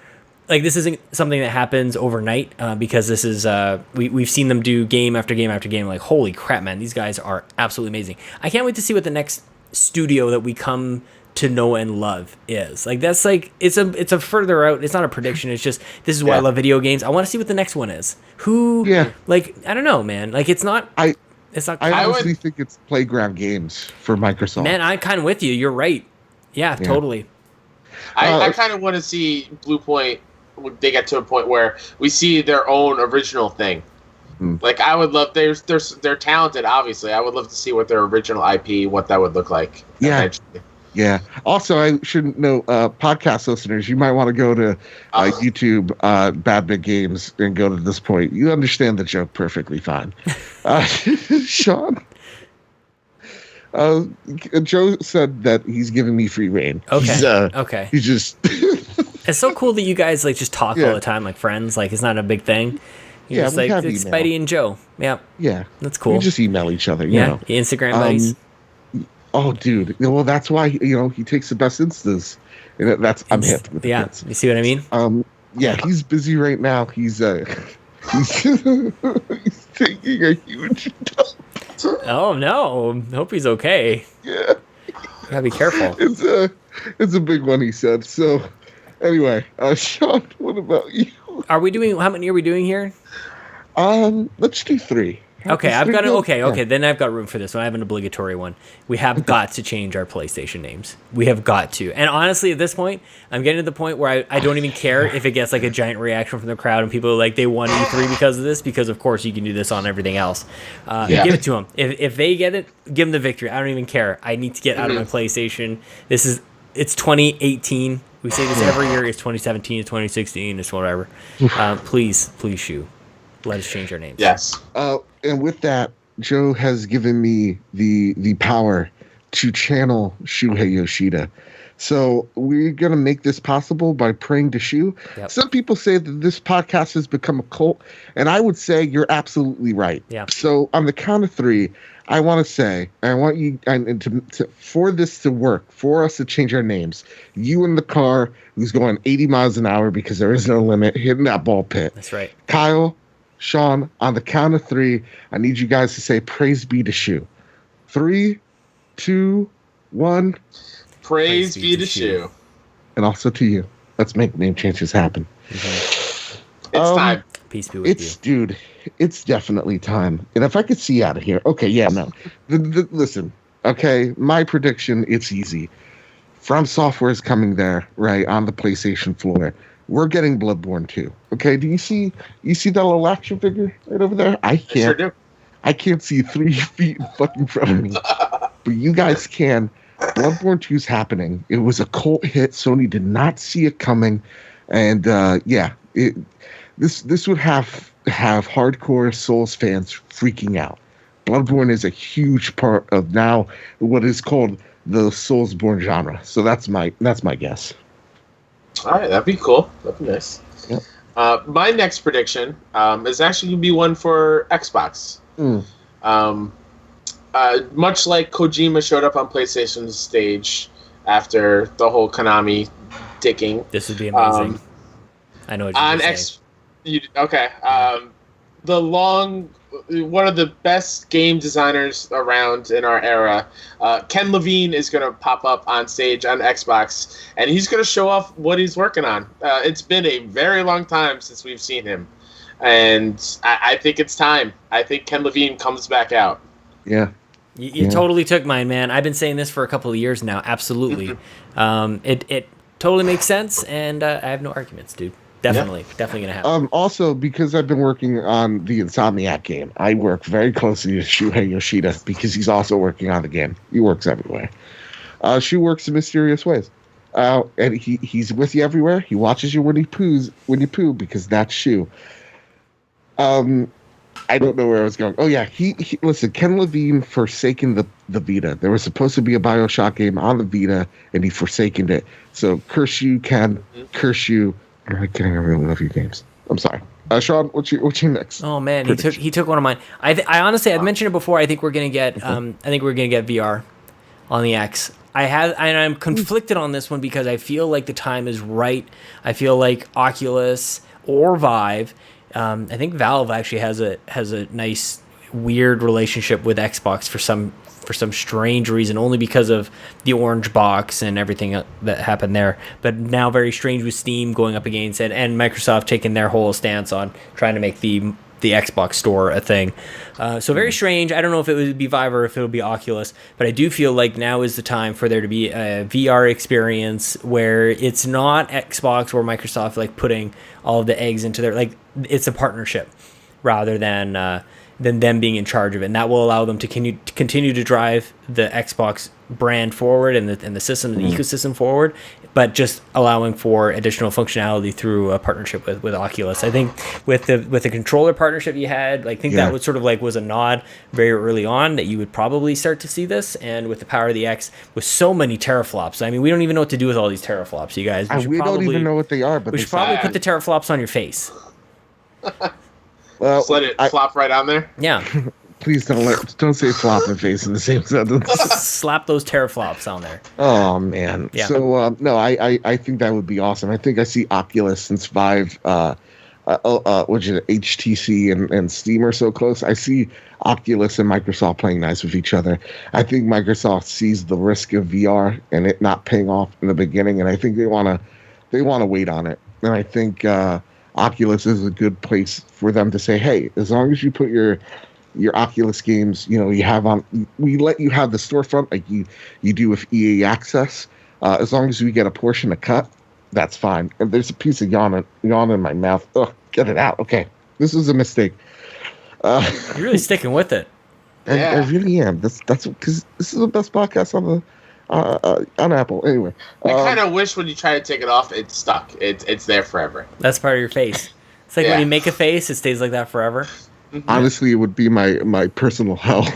like, this isn't something that happens overnight because this is, we've seen them do game after game after game. Like, holy crap, man, these guys are absolutely amazing. I can't wait to see what the next studio that we come to know and love is. Like, that's like, it's a further out, it's not a prediction, it's just, this is why I love video games. I want to see what the next one is. Like, I don't know, man. Like, I honestly think it's Playground Games for Microsoft. Man, I'm kind of with you. You're right. Yeah. Totally. I kind of want to see Blue Point, they get to a point where we see their own original thing. Like, I would love, they're talented, obviously. I would love to see what their original IP, what that would look like. Eventually. Yeah. Also, I shouldn't know, podcast listeners, you might want to go to YouTube, Bad Big Games, and go to this point. You understand the joke perfectly fine. Sean? Joe said that he's giving me free reign. Okay. Okay. He's just... It's so cool that you guys, like, just talk all the time like friends. Like, it's not a big thing. You're just like, it's Spidey and Joe. Yeah. Yeah. That's cool. We just email each other, you know. Instagram buddies. Oh, dude. Well, that's why, he takes the best instas. And I'm hip with it. You see what I mean? Yeah, he's busy right now. He's he's taking a huge dump. Oh, no. Hope he's okay. Yeah. Gotta be careful. It's a big one, he said. So, anyway, Sean, what about you? How many are we doing here? Let's do 3. Okay, I've got okay. Then I've got room for this one. I have an obligatory one. We have got to change our PlayStation names. We have got to. And honestly, at this point, I'm getting to the point where I don't even care if it gets like a giant reaction from the crowd and people are like they won E3 because of this. Because of course you can do this on everything else. Give it to them. If they get it, give them the victory. I don't even care. I need to get out of my PlayStation. It's 2018. We say this every year. It's 2017. It's 2016. It's whatever. Please, Shu. Let us change our names. Yes. And with that, Joe has given me the power to channel Shuhei Yoshida. So we're going to make this possible by praying to Shu. Yep. Some people say that this podcast has become a cult, and I would say you're absolutely right. Yeah. So on the count of 3, I want to say, I want you for this to work, for us to change our names, you in the car who's going 80 miles an hour because there is no limit, hitting that ball pit. That's right. Kyle, Sean, on the count of 3, I need you guys to say praise be to Shu. 3, 2, 1. Praise be to Shu. And also to you. Let's make name changes happen. It's time. Peace be with you. Dude, it's definitely time. And if I could see out of here. Okay, yeah, no. Listen, okay, my prediction, it's easy. From Software is coming there, right, on the PlayStation floor. We're getting Bloodborne 2. Okay, do you see that little action figure right over there? I can't. I sure do. I can't see 3 feet in fucking front of me. But you guys can. Bloodborne 2 is happening. It was a cult hit. Sony did not see it coming. And this would have hardcore Souls fans freaking out. Bloodborne is a huge part of now what is called the Soulsborne genre. So that's my guess. All right, that'd be cool. That'd be nice. Yep. My next prediction is actually going to be one for Xbox. Much like Kojima showed up on PlayStation's stage after the whole Konami dicking. This would be amazing. I know what you're going to say. Okay. One of the best game designers around in our era, Ken Levine, is going to pop up on stage on Xbox, and he's going to show off what he's working on. It's been a very long time since we've seen him, and I think it's time. I think Ken Levine comes back out. Yeah. You totally took mine, man. I've been saying this for a couple of years now. Absolutely. It totally makes sense, and I have no arguments, dude. Definitely gonna happen. Also, because I've been working on the Insomniac game, I work very closely with Shuhei Yoshida because he's also working on the game. He works everywhere. Shu works in mysterious ways, and he's with you everywhere. He watches you when you poo because that's Shu. I don't know where I was going. Oh yeah, he listen. Ken Levine forsaken the Vita. There was supposed to be a BioShock game on the Vita, and he forsaken it. So curse you, Ken. Curse you. I'm not kidding. I really love your games. I'm sorry. Sean, what's your next? Oh man, he took one of mine. I honestly, I've mentioned it before. I think we're gonna get VR on the X. I'm conflicted on this one because I feel like the time is right. I feel like Oculus or Vive. I think Valve actually has a nice weird relationship with Xbox for some strange reason, only because of the orange box and everything that happened there. But now very strange with Steam going up against it and Microsoft taking their whole stance on trying to make the Xbox store a thing. So very strange. I don't know if it would be Vive or if it would be Oculus, but I do feel like now is the time for there to be a VR experience where it's not Xbox or Microsoft like putting all of the eggs into their, like, it's a partnership rather than them being in charge of it, and that will allow them to continue to drive the Xbox brand forward and the system, the ecosystem forward, but just allowing for additional functionality through a partnership with Oculus. I think with the controller partnership you had, I think that was sort of like was a nod very early on that you would probably start to see this, and with the power of the X, with so many teraflops. I mean, we don't even know what to do with all these teraflops, you guys. We don't even know what they are, but we should probably put the teraflops on your face. Well, just let it flop right on there. Yeah. Please don't say flop and face in the same sentence. Slap those teraflops on there. Oh man. Yeah. So no, I think that would be awesome. I think I see Oculus since Vive, which is HTC and Steam are so close. I see Oculus and Microsoft playing nice with each other. I think Microsoft sees the risk of VR and it not paying off in the beginning, and I think they wanna wait on it. And I think Oculus is a good place for them to say, hey, as long as you put your your Oculus games, you have we let you have the storefront like you do with EA Access. As long as we get a portion to cut, that's fine. And there's a piece of yawn in my mouth. Ugh, get it out. Okay, this was a mistake. You're really sticking with it. I really am. That's because this is the best podcast on Apple. Anyway, I kind of wish when you try to take it off, it's stuck. It's there forever. That's part of your face. It's like when you make a face, it stays like that forever. Mm-hmm. Honestly, it would be my personal hell.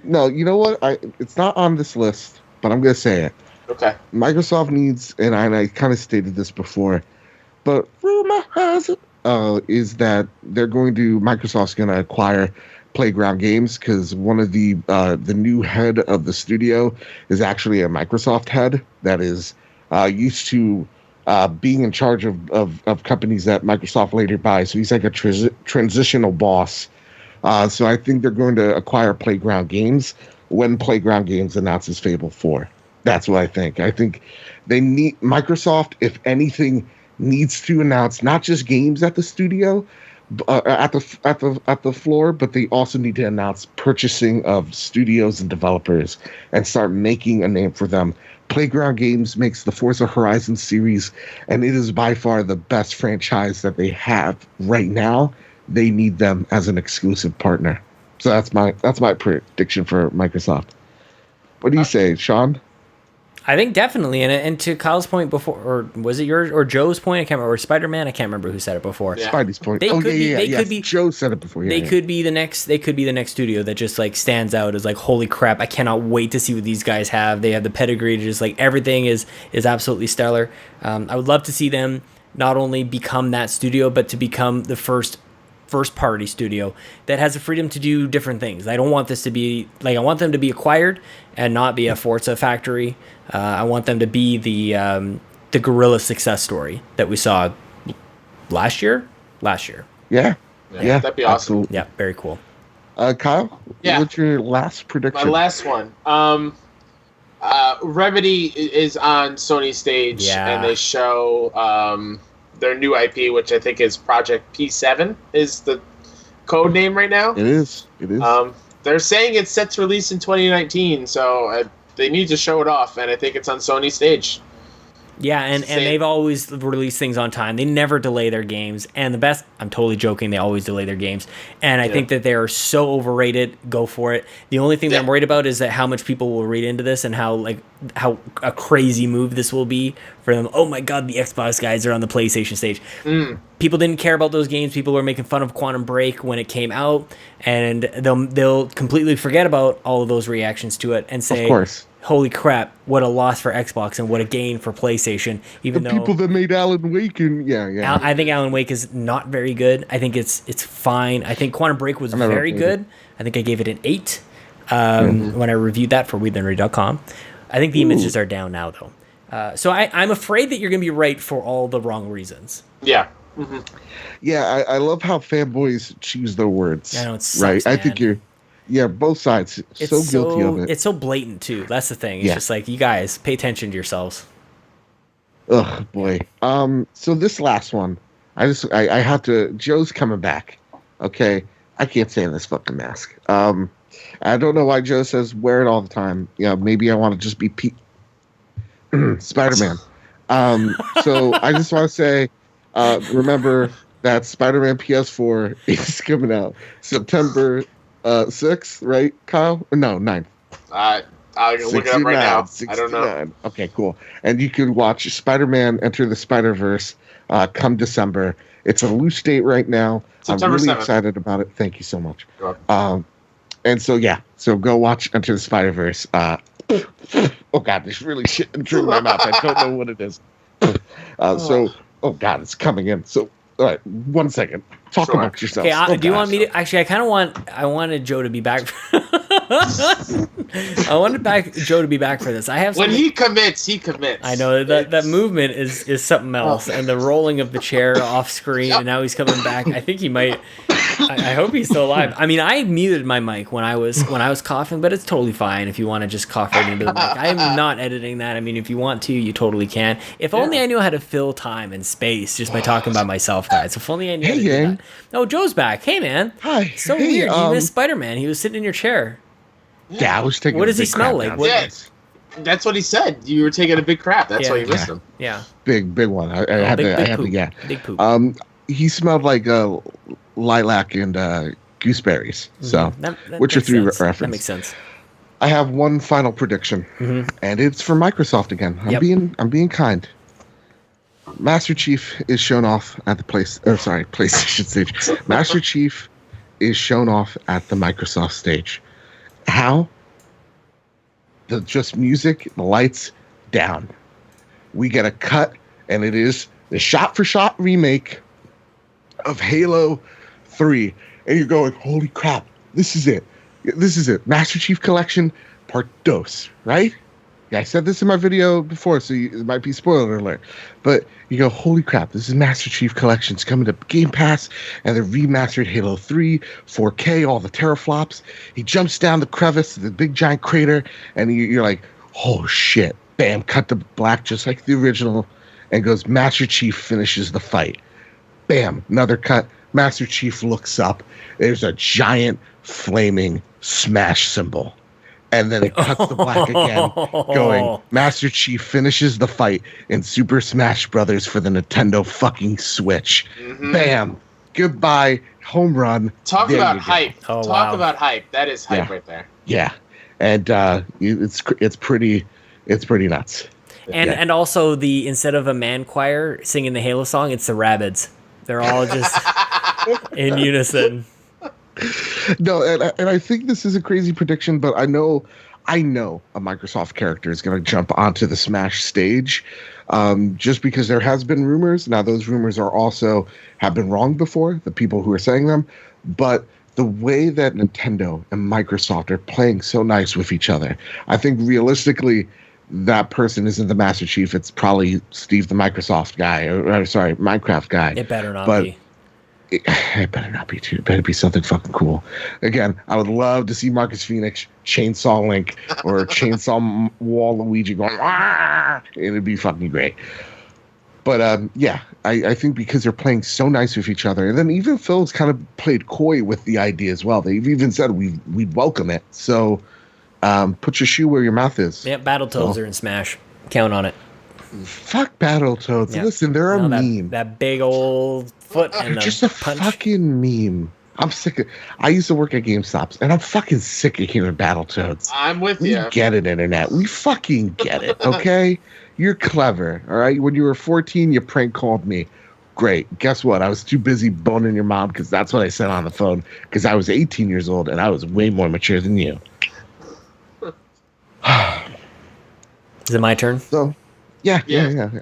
No, you know what? It's not on this list, but I'm gonna say it. Okay. Microsoft needs, and I kind of stated this before, but rumor has it is that Microsoft's gonna acquire Playground Games because one of the new head of the studio is actually a Microsoft head that is used to being in charge of companies that Microsoft later buys. So he's like a transitional boss. So I think they're going to acquire Playground Games when Playground Games announces Fable 4. That's what I think. I think they need Microsoft, if anything, needs to announce not just games at the studio, at the floor, but they also need to announce purchasing of studios and developers and start making a name for them. Playground Games makes the Forza Horizon series, and it is by far the best franchise that they have right now. They need them as an exclusive partner. So that's my prediction for Microsoft. What do you say, Sean? I think definitely, and to Kyle's point before, or was it yours or Joe's point? I can't remember. Or Spider-Man, I can't remember who said it before. Yeah. Spidey's point. They could be. Joe said it before. They could be the next. They could be the next studio that just like stands out as like, holy crap! I cannot wait to see what these guys have. They have the pedigree to just like everything is absolutely stellar. I would love to see them not only become that studio, but to become the first party studio that has the freedom to do different things. I don't want this to be like, I want them to be acquired and not be a Forza factory. I want them to be the guerrilla success story that we saw last year. Yeah, that'd be awesome. Absolutely. Yeah, very cool. Kyle, what's your last prediction? My last one. Remedy is on Sony stage, and they show their new IP, which I think is Project P7 is the code name right now. It is. They're saying it's set to release in 2019, so they need to show it off, and I think it's on Sony stage. Yeah, and they've always released things on time. They never delay their games. And the best, I'm totally joking, they always delay their games. And I think that they are so overrated. Go for it. The only thing that I'm worried about is that how much people will read into this and how a crazy move this will be for them. Oh my God, the Xbox guys are on the PlayStation stage. People didn't care about those games. People were making fun of Quantum Break when it came out. And they'll completely forget about all of those reactions to it and say, of course, holy crap, what a loss for Xbox and what a gain for PlayStation. Even the people that made Alan Wake and I think Alan Wake is not very good. I think it's fine. I think Quantum Break was very good. I think I gave it an 8 when I reviewed that for WeThenRead.com. I think the images are down now though. So I'm afraid that you're going to be right for all the wrong reasons. Yeah. Mm-hmm. Yeah, I love how fanboys choose their words. I know, it sucks, right? man. I think you're... Yeah, both sides. So guilty of it. It's so blatant too. That's the thing. It's just like, you guys pay attention to yourselves. Ugh, boy. So this last one, I have to. Joe's coming back. Okay, I can't stand this fucking mask. I don't know why Joe says wear it all the time. Yeah, maybe I want to just be Spider-Man. So I just want to say, remember that Spider-Man PS4 is coming out September 6th, right, Kyle? Or no, 9th. I'll look it up right now. 69. I don't know. Okay, cool. And you can watch Spider-Man Enter the Spider-Verse come December. It's a loose date right now. September I'm really 7th. excited about it. Thank you so much. And so go watch Enter the Spider-Verse. Oh God, there's really shit in my mouth. I don't know what it is. Oh God, it's coming in. So, all right, 1 second. Talk about yourself. Okay, do you want me to? Actually, I wanted Joe to be back. I wanted Joe to be back for this. I have when he commits, he commits. I know that movement is something else, and the rolling of the chair off screen, and now he's coming back. I think he might. I hope he's still alive. I mean, I muted my mic when I was coughing, but it's totally fine if you want to just cough right into the mic. I'm not editing that. I mean, if you want to, you totally can. If only I knew how to fill time and space just by talking by myself, guys. If only I knew how to do that. Oh, Joe's back. Hey, man. Hi. So weird. You missed Spider-Man. He was sitting in your chair. Yeah, I was taking. What does he smell like? That's what he said. You were taking a big crap. That's why you missed him. Yeah. Big one. I had to. Big poop. He smelled like lilac and gooseberries. So, which are three references. That makes sense. I have one final prediction, and it's for Microsoft again. I'm being kind. Master Chief is shown off at the PlayStation stage. Master Chief is shown off at the Microsoft stage. How? Just music, the lights down. We get a cut, and it is the shot-for-shot remake of Halo 3. And you're going, holy crap, this is it. This is it. Master Chief Collection Part Dos, right? Yeah, I said this in my video before, so it might be spoiler alert. But you go, holy crap, this is Master Chief Collection. It's coming to Game Pass, and they're remastered Halo 3, 4K, all the teraflops. He jumps down the crevice, the big giant crater, and you're like, oh shit. Bam, cut to black just like the original, and goes, Master Chief finishes the fight. Bam, another cut. Master Chief looks up. There's a giant flaming smash symbol. And then it cuts to black again, going, Master Chief finishes the fight in Super Smash Brothers for the Nintendo fucking Switch. Bam. Goodbye. Home run. Talk about hype. Talk about hype. That is hype right there. Yeah. And it's pretty nuts. And also instead of a man choir singing the Halo song, it's the Rabbids. They're all just in unison. No, and I think this is a crazy prediction, but I know a Microsoft character is going to jump onto the Smash stage, just because there has been rumors. Now, those rumors have been wrong before, the people who are saying them, but the way that Nintendo and Microsoft are playing so nice with each other, I think realistically, that person isn't the Master Chief. It's probably Steve, the Microsoft guy, Minecraft guy. It better not be. It better not be too. It better be something fucking cool. Again, I would love to see Marcus Phoenix chainsaw Link or chainsaw Waluigi going, ah! It'd be fucking great. But I think because they're playing so nice with each other, and then even Phil's kind of played coy with the idea as well. They've even said we'd welcome it. So put your shoe where your mouth is. Yeah, Battletoads are in Smash. Count on it. Fuck Battletoads. Yeah. Listen, they're a meme. That big old foot and just a fucking meme. I'm sick of. I used to work at GameStops, and I'm fucking sick of hearing Battletoads. I'm with you. We get it, internet. We fucking get it. Okay, you're clever. All right. When you were 14, you prank called me. Great. Guess what? I was too busy boning your mom because that's what I said on the phone. Because I was 18 years old and I was way more mature than you. Is it my turn? So. Yeah.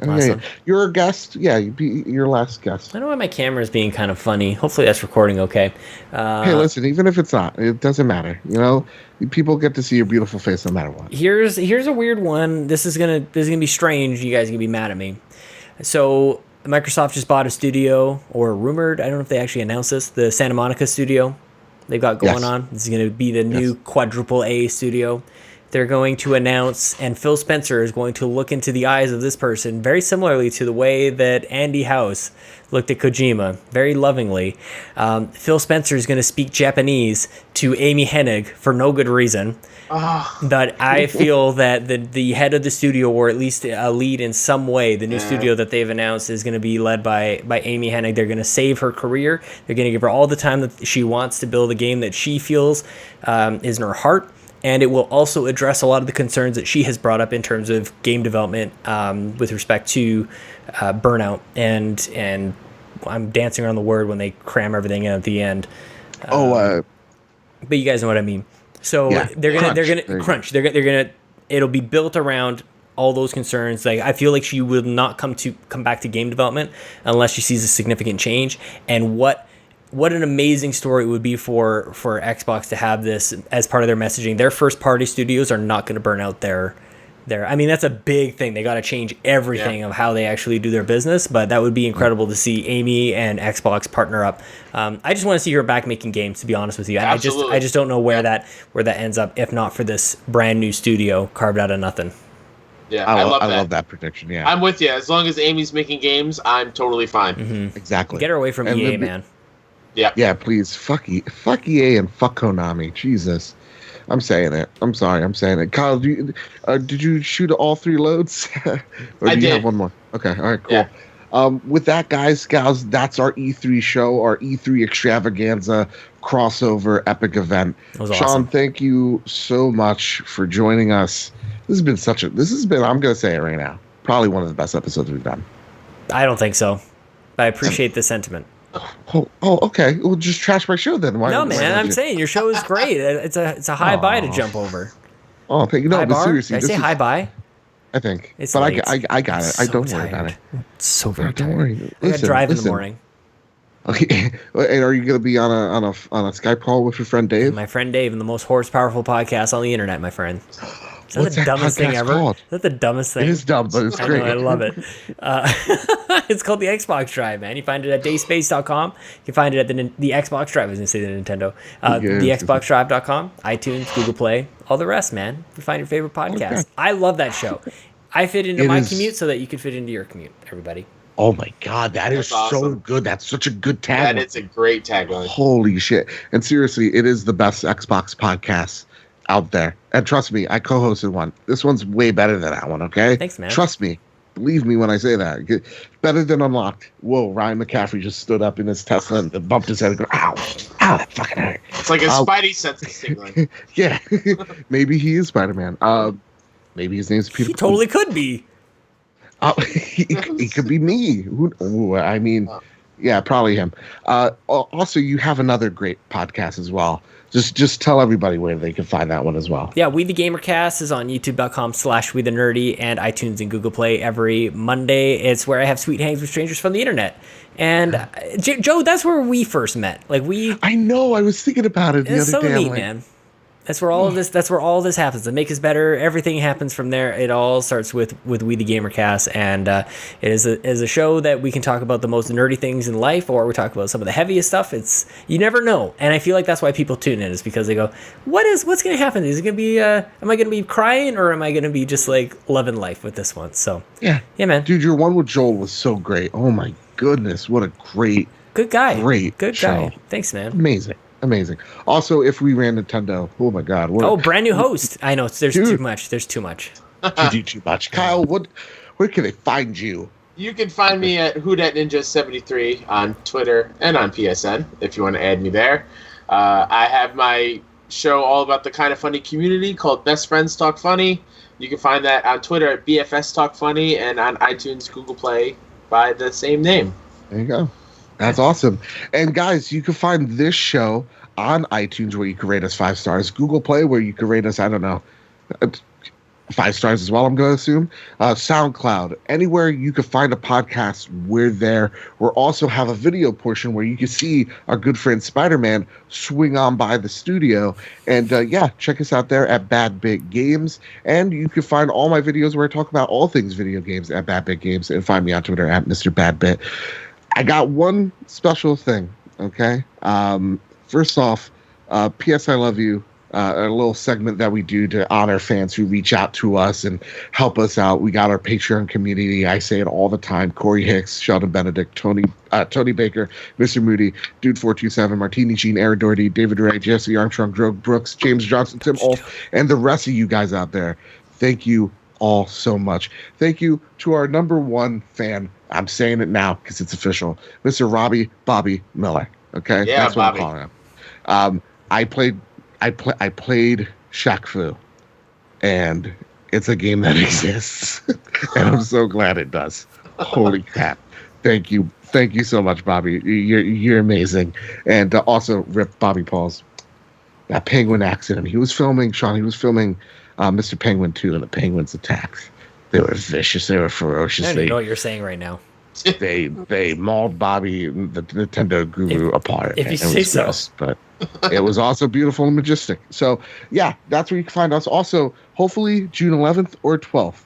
Awesome. You're a guest. Yeah, you'd be your last guest. I know why my camera is being kind of funny. Hopefully that's recording okay. Hey, listen, even if it's not, it doesn't matter. You know, people get to see your beautiful face no matter what. Here's a weird one. This is gonna be strange. You guys are gonna be mad at me. So Microsoft just bought a studio, or rumored. I don't know if they actually announced this. The Santa Monica studio they've got going on. This is gonna be the new quadruple A studio. They're going to announce, and Phil Spencer is going to look into the eyes of this person very similarly to the way that Andy House looked at Kojima, very lovingly. Phil Spencer is going to speak Japanese to Amy Hennig for no good reason. But I feel that the head of the studio, or at least a lead in some way, the new studio that they've announced is going to be led by Amy Hennig. They're going to save her career. They're going to give her all the time that she wants to build a game that she feels is in her heart. And it will also address a lot of the concerns that she has brought up in terms of game development with respect to burnout. And I'm dancing around the word when they cram everything in at the end. But you guys know what I mean. So they're gonna crunch. They're gonna. It'll be built around all those concerns. Like, I feel like she will not come back to game development unless she sees a significant change. And what an amazing story it would be for Xbox to have this as part of their messaging. Their first party studios are not going to burn out their there. I mean, that's a big thing. They got to change everything of how they actually do their business, but that would be incredible to see Amy and Xbox partner up. I just want to see her back making games, to be honest with you. I just don't know where that ends up, if not for this brand new studio carved out of nothing. Yeah, I love that prediction. Yeah, I'm with you. As long as Amy's making games, I'm totally fine. Mm-hmm. Exactly. Get her away from EA, man. Yeah. Yeah, please. Fuck EA and fuck Konami. Jesus. I'm saying it. I'm sorry. I'm saying it. Kyle, did you shoot all 3 loads? Or I do you did. have one more? Okay. All right, cool. Yeah. With that, guys, gals, that's our E3 show, our E3 extravaganza crossover epic event. Was Sean, awesome. thank you so much for joining us. This has been, I'm going to say it right now, probably one of the best episodes we've done. I don't think so. I appreciate the sentiment. Oh, okay. Well, just trash my show then. No, man, I'm saying your show is great. It's a high buy to jump over. Oh, thank you. No, High but bar? seriously. Did I say high buy? I think. It's but late. I got it. I'm I don't so worry about tired. it. It's so very Don't tired. worry. I gotta drive in the morning. Okay. And are you going to be on a Skype call with your friend Dave? My friend Dave, and the most horsepowerful podcast on the internet, my friend. Is that What's the that dumbest thing podcast ever? called? Is that the dumbest thing? It is dumb, but it's I great. know, I love it. It's called the Xbox Drive, man. You find it at dayspace.com. You can find it at the Xbox Drive. I was going to say the Nintendo. The xboxdrive.com, iTunes, Google Play, all the rest, man. You find your favorite podcast. Okay. I love that show. I fit into my is- commute so that you could fit into your commute, everybody. Oh my God, that is That's so awesome. good. That's such a good That tagline. is a great tagline. Holy shit. And seriously, it is the best Xbox podcast out there. And trust me, I co-hosted one. This one's way better than that one, okay? Thanks, man. Trust me. Believe me when I say that. Better than Unlocked. Whoa, Ryan McCaffrey just stood up in his Tesla and bumped his head and go, ow, that fucking hurt. It's like a Spidey sense of signaling. Yeah. Maybe he is Spider-Man. Maybe his name's Peter. He totally could be. He could be me. Yeah, probably him. Also, you have another great podcast as well. Just tell everybody where they can find that one as well. Yeah, We the Gamercast is on youtube.com/We the Nerdy and iTunes and Google Play every Monday. It's where I have sweet hangs with strangers from the internet. And Joe, that's where we first met. I know. I was thinking about it the it's other so day. neat, man. That's where all of this. That's where all this happens. To make us better, everything happens from there. It all starts with We the Gamercast, and it is a show that we can talk about the most nerdy things in life, or we talk about some of the heaviest stuff. You never know, and I feel like that's why people tune in, is because they go, what's going to happen? Is it going to be? Am I going to be crying, or am I going to be just like loving life with this one? So yeah, man, dude, your one with Joel was so great. Oh my goodness, what a great guy, good show. Guy. Thanks, man. Amazing. Also, if we ran Nintendo, oh my God. Brand new host. I know. There's too much. There's too much. You do too much. Kyle, where can they find you? You can find me at WhoDatNinja73 on Twitter and on PSN if you want to add me there. I have my show all about the kind of funny community called Best Friends Talk Funny. You can find that on Twitter at BFS Talk Funny and on iTunes, Google Play by the same name. There you go. That's awesome. And guys, you can find this show on iTunes where you can rate us 5 stars, Google Play where you can rate us, 5 stars as well, I'm going to assume. SoundCloud, anywhere you can find a podcast, we're there. We also have a video portion where you can see our good friend Spider-Man swing on by the studio. And check us out there at Bad Bit Games. And you can find all my videos where I talk about all things video games at Bad Bit Games. And find me on Twitter at Mr. Badbit. I got one special thing, okay? First off, P.S. I Love You, a little segment that we do to honor fans who reach out to us and help us out. We got our Patreon community. I say it all the time. Corey Hicks, Sheldon Benedict, Tony Baker, Mr. Moody, Dude427, Martini Jean, Aaron Doherty, David Ray, Jesse Armstrong, Drogue Brooks, James Johnson, Tim Olf, and the rest of you guys out there. Thank you all so much. Thank you to our number one fan. I'm saying it now because it's official, Mr. Bobby Miller. Okay, yeah, that's what Bobby. I'm calling him. I played Shaq Fu, and it's a game that exists, and I'm so glad it does. Holy crap! Thank you so much, Bobby. You're amazing, and also rip Bobby Paul's that penguin accident. He was filming Mr. Penguin 2, and the penguins attacked. They were vicious. They were ferocious. I don't even know what you're saying right now. they mauled Bobby, the Nintendo guru, apart. If you It say was so. gross, but it was also beautiful and majestic. So yeah, that's where you can find us. Also, hopefully June 11th or 12th,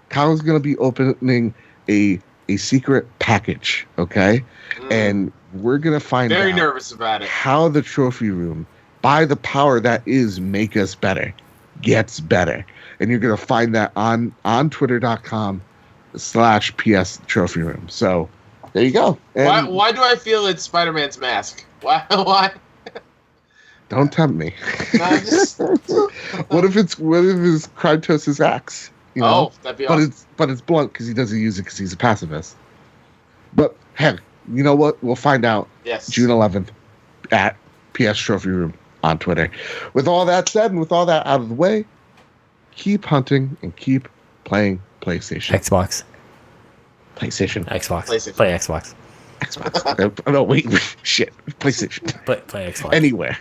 Kyle's going to be opening a secret package. Okay, and we're going to find Very out nervous about it. how the trophy room, by the power that is Make Us Better, gets better. And you're going to find that on twitter.com/PS Trophy Room. So there you go. And Why do I feel it's Spider-Man's mask? Why? don't tempt me. No, I just- what if it's Kratos' axe? You know? Oh, that'd be awesome. But it's blunt because he doesn't use it because he's a pacifist. But heck, you know what? We'll find out Yes. June 11th at PS Trophy Room on Twitter. With all that said, and with all that out of the way, keep hunting and keep playing PlayStation. Xbox. PlayStation. Xbox. PlayStation. Play Xbox. Xbox. No, wait. Shit. PlayStation. Play Xbox. Anywhere.